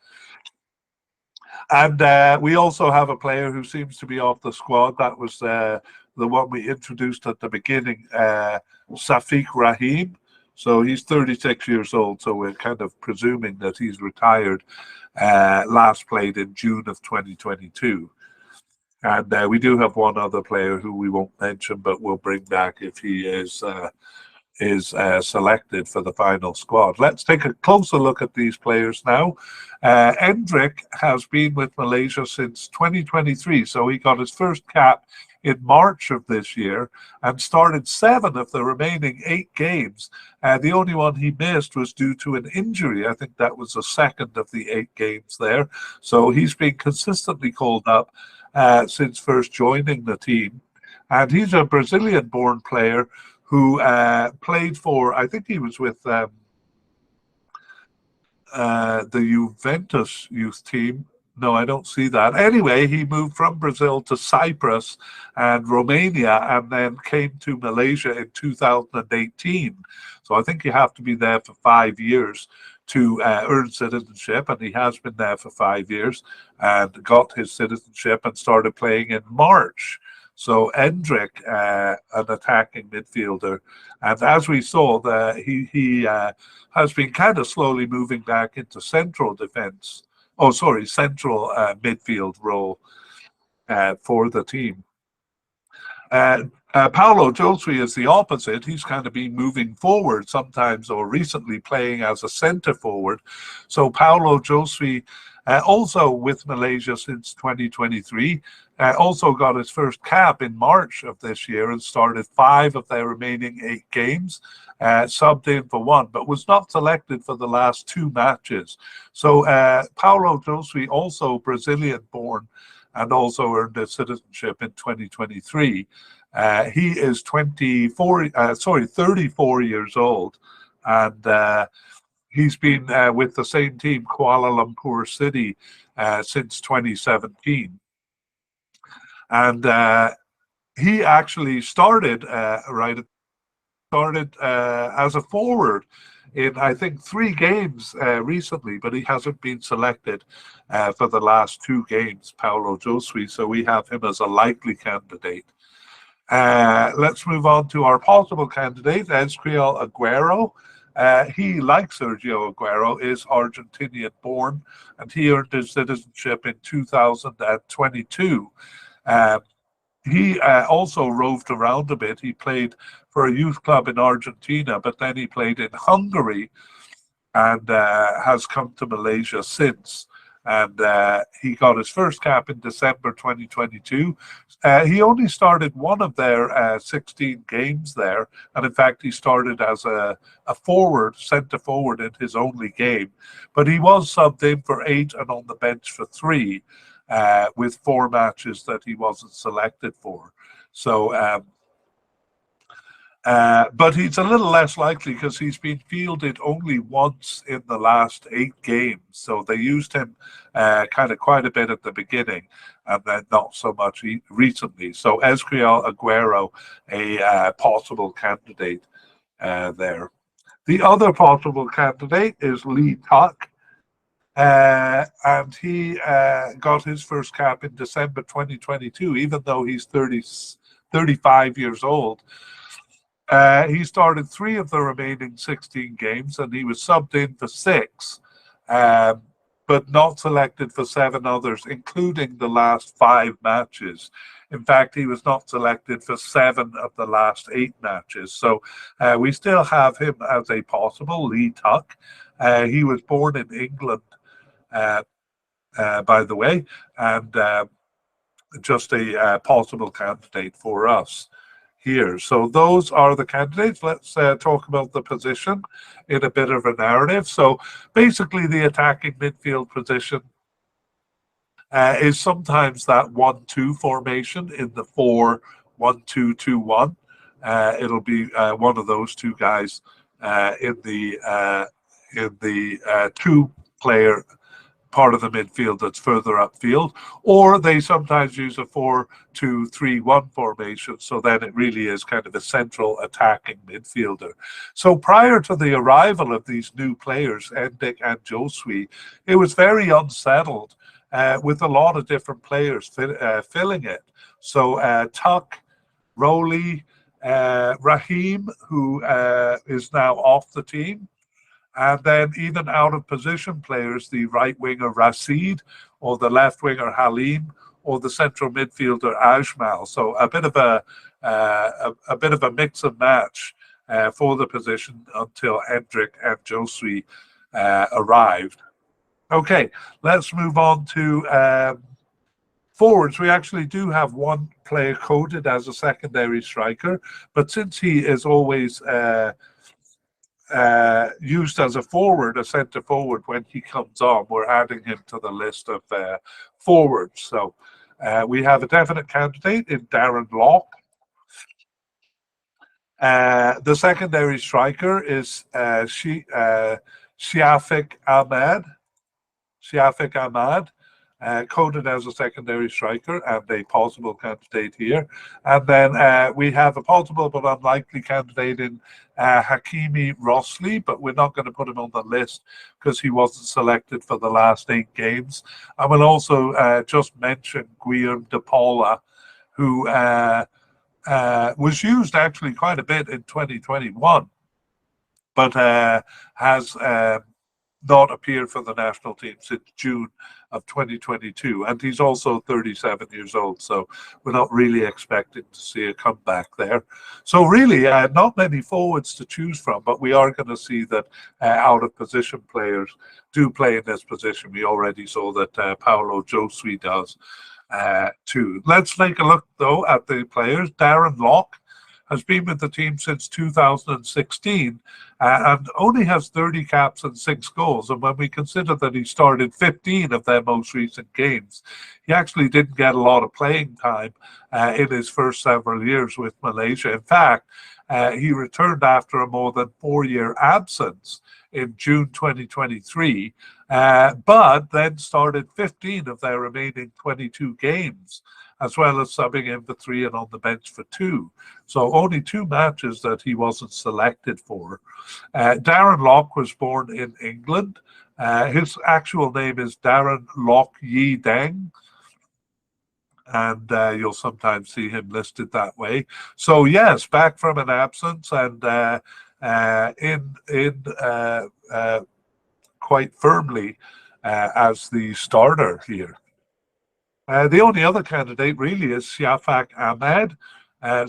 [SPEAKER 1] And we also have a player who seems to be off the squad. That was the one we introduced at the beginning, Safiq Rahim. So he's 36 years old, so we're kind of presuming that he's retired. Last played in June of 2022. And we do have one other player who we won't mention, but we'll bring back if he is selected for the final squad. Let's take a closer look at these players now. Endrick has been with Malaysia since 2023, so he got his first cap in March of this year and started 7 of the remaining 8 games. The only one he missed was due to an injury. I think that was the second of the 8 games there. So he's been consistently called up since first joining the team. And he's a Brazilian-born player who played for, I think he was with the Juventus youth team. No, I don't see that. Anyway, he moved from Brazil to Cyprus and Romania and then came to Malaysia in 2018. So I think you have to be there for 5 years to earn citizenship, and he has been there for 5 years and got his citizenship and started playing in March. So Endrick, an attacking midfielder, and as we saw, he has been kind of slowly moving back into central defense. Central midfield role for the team. Paulo Josui is the opposite. He's kind of been moving forward sometimes, or recently playing as a centre forward. So Paulo Josui, also with Malaysia since 2023, also got his first cap in March of this year and started 5 of their remaining 8 games, subbed in for 1, but was not selected for the last 2 matches. So Paulo Josui, also Brazilian-born, and also earned his citizenship in 2023. He is 34 years old, and he's been with the same team, Kuala Lumpur City, since 2017. And he actually started as a forward in, I think, 3 games recently, but he hasn't been selected for the last 2 games, Paulo Josui, so we have him as a likely candidate. Let's move on to our possible candidate, Ezequiel Aguero. He, like Sergio Aguero, is Argentinian born, and he earned his citizenship in 2022. Um, he also roved around a bit. He played for a youth club in Argentina, but then he played in Hungary and has come to Malaysia since. And he got his first cap in December 2022. He only started one of their 16 games there. And in fact, he started as a forward, centre forward in his only game. But he was subbed in for 8 and on the bench for 3, with 4 matches that he wasn't selected for. So, but he's a little less likely because he's been fielded only once in the last 8 games. So they used him kind of quite a bit at the beginning and then not so much recently. So Ezequiel Aguero, a possible candidate there. The other possible candidate is Lee Tuck. And he got his first cap in December 2022, even though he's 35 years old. He started 3 of the remaining 16 games, and he was subbed in for 6, but not selected for 7 others, including the last 5 matches. In fact, he was not selected for 7 of the last 8 matches. So we still have him as a possible Lee Tuck. He was born in England, by the way, and just a possible candidate for us here. So those are the candidates. Let's talk about the position in a bit of a narrative. So basically the attacking midfield position is sometimes that 1-2 formation in the 4-1-2-2-1. It'll be one of those 2 guys in the 2-player part of the midfield that's further upfield, or they sometimes use a 4-2-3-1 formation, so then it really is kind of a central attacking midfielder. So prior to the arrival of these new players, Endick and Josue, it was very unsettled with a lot of different players filling it. So Tuck, Rowley, Raheem, who is now off the team, and then even out of position players, the right winger Rashid, or the left winger Halim, or the central midfielder Ajmal. So a bit of a mix and match for the position until Endrick and Josue arrived. Okay, let's move on to forwards. We actually do have one player coded as a secondary striker, but since he is always used as a forward, a centre forward, when he comes on, we're adding him to the list of forwards. So we have a definite candidate in Darren Lock. The secondary striker is Shafiq Ahmad. Coded as a secondary striker and a possible candidate here. And then we have a possible but unlikely candidate in Hakimi Rossley, but we're not going to put him on the list because he wasn't selected for the last 8 games. I will also just mention Guillaume de Paula, who was used actually quite a bit in 2021, but has not appeared for the national team since June of 2022, and he's also 37 years old, so we're not really expecting to see a comeback there. So really not many forwards to choose from, but we are going to see that out of position players do play in this position. We already saw that Paulo Josue does too. Let's take a look though at the players. Darren Lock has been with the team since 2016 and only has 30 caps and 6 goals. And when we consider that he started 15 of their most recent games, he actually didn't get a lot of playing time in his first several years with Malaysia. In fact, he returned after a more than 4-year absence in June 2023, but then started 15 of their remaining 22 games, as well as subbing in for 3 and on the bench for 2. So only 2 matches that he wasn't selected for. Darren Lock was born in England. His actual name is Darren Lock Yi Deng, and you'll sometimes see him listed that way. So yes, back from an absence, and in quite firmly as the starter here. The only other candidate really is Shafak Ahmed.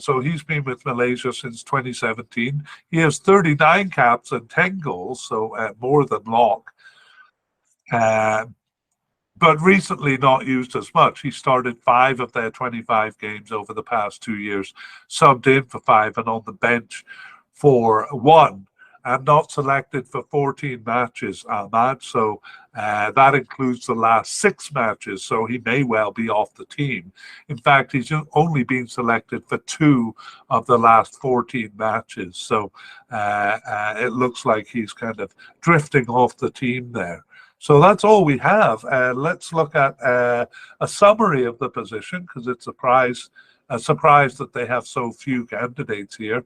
[SPEAKER 1] So he's been with Malaysia since 2017. He has 39 caps and 10 goals, so more than Locke. But recently not used as much. He started 5 of their 25 games over the past 2 years, subbed in for 5 and on the bench for 1, and not selected for 14 matches, Ahmad. So that includes the last 6 matches, so he may well be off the team. In fact, he's only been selected for 2 of the last 14 matches. So it looks like he's kind of drifting off the team there. So that's all we have. Let's look at a summary of the position, because it's a surprise that they have so few candidates here.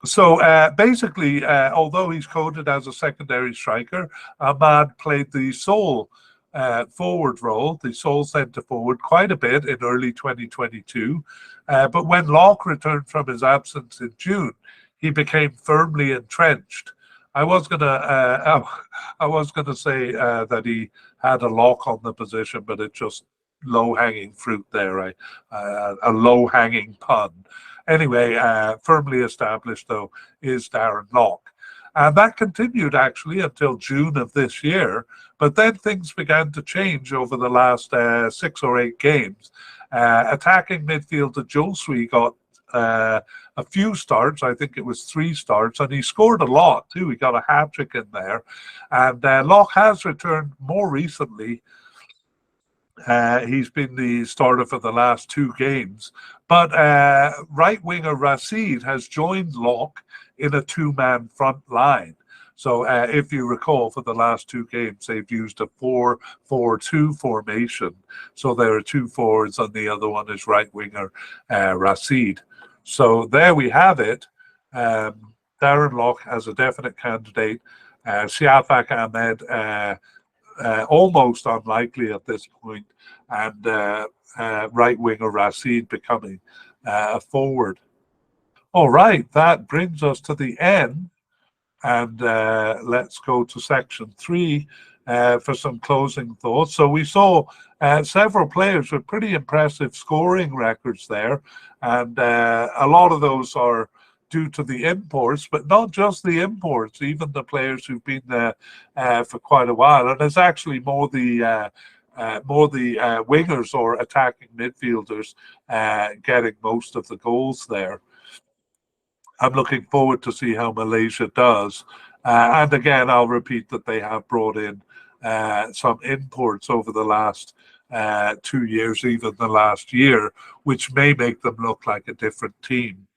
[SPEAKER 1] So basically, although he's coded as a secondary striker, Ahmad played the sole forward role, the sole centre forward, quite a bit in early 2022. But when Locke returned from his absence in June, he became firmly entrenched. I was gonna say that he had a lock on the position, but it's just low-hanging fruit there, right? A low-hanging pun. Anyway, firmly established though is Darren Locke, and that continued actually until June of this year. But then things began to change over the last 6 or 8 games. Attacking midfielder Josui got a few starts. I think it was 3 starts, and he scored a lot too. He got a hat-trick in there, and Locke has returned more recently. He's been the starter for the last 2 games, but right winger Rashid has joined Locke in a 2-man front line. So if you recall, for the last 2 games, they've used a 4-4-2 formation. So there are 2 forwards, and the other one is right winger Rashid. So there we have it. Darren Locke as a definite candidate. Shafak Ahmed, almost unlikely at this point, and right winger Rashid becoming a forward. All right, that brings us to the end, and let's go to section 3 for some closing thoughts. So we saw several players with pretty impressive scoring records there, and a lot of those are due to the imports, but not just the imports, even the players who've been there for quite a while. And it's actually more the wingers or attacking midfielders getting most of the goals there. I'm looking forward to see how Malaysia does. And again, I'll repeat that they have brought in some imports over the last 2 years, even the last year, which may make them look like a different team.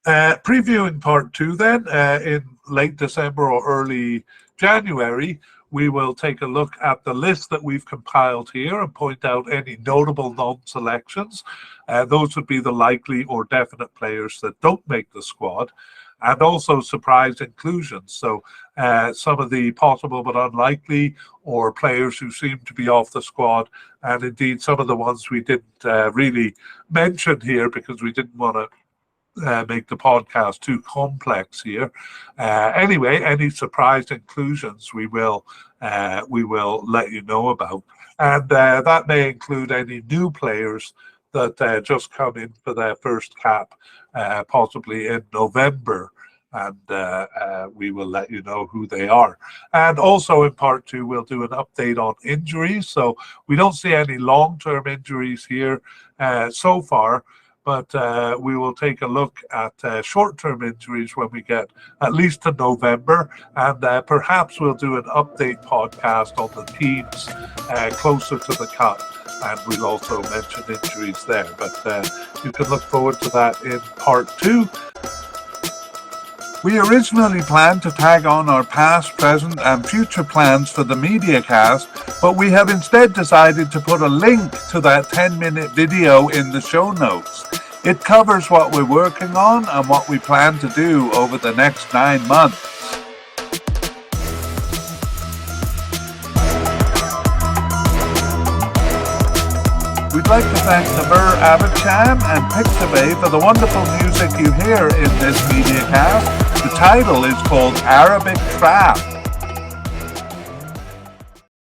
[SPEAKER 1] Previewing part 2 then, in late December or early January, we will take a look at the list that we've compiled here and point out any notable non-selections. Those would be the likely or definite players that don't make the squad, and also surprise inclusions. So some of the possible but unlikely, or players who seem to be off the squad, and indeed some of the ones we didn't really mention here because we didn't want to make the podcast too complex here. Anyway, any surprise inclusions we will let you know about, and that may include any new players that just come in for their first cap, possibly in November, and we will let you know who they are. And also in part 2, we'll do an update on injuries. So we don't see any long-term injuries here so far, but we will take a look at short-term injuries when we get at least to November, and perhaps we'll do an update podcast on the teams closer to the cut, and we'll also mention injuries there. But you can look forward to that in part 2. We originally planned to tag on our past, present, and future plans for the mediacast, but we have instead decided to put a link to that 10-minute video in the show notes. It covers what we're working on and what we plan to do over the next 9 months. We'd like to thank Naber Abidjan and Pixabay for the wonderful music you hear in this mediacast. The title is called Arabic Trap.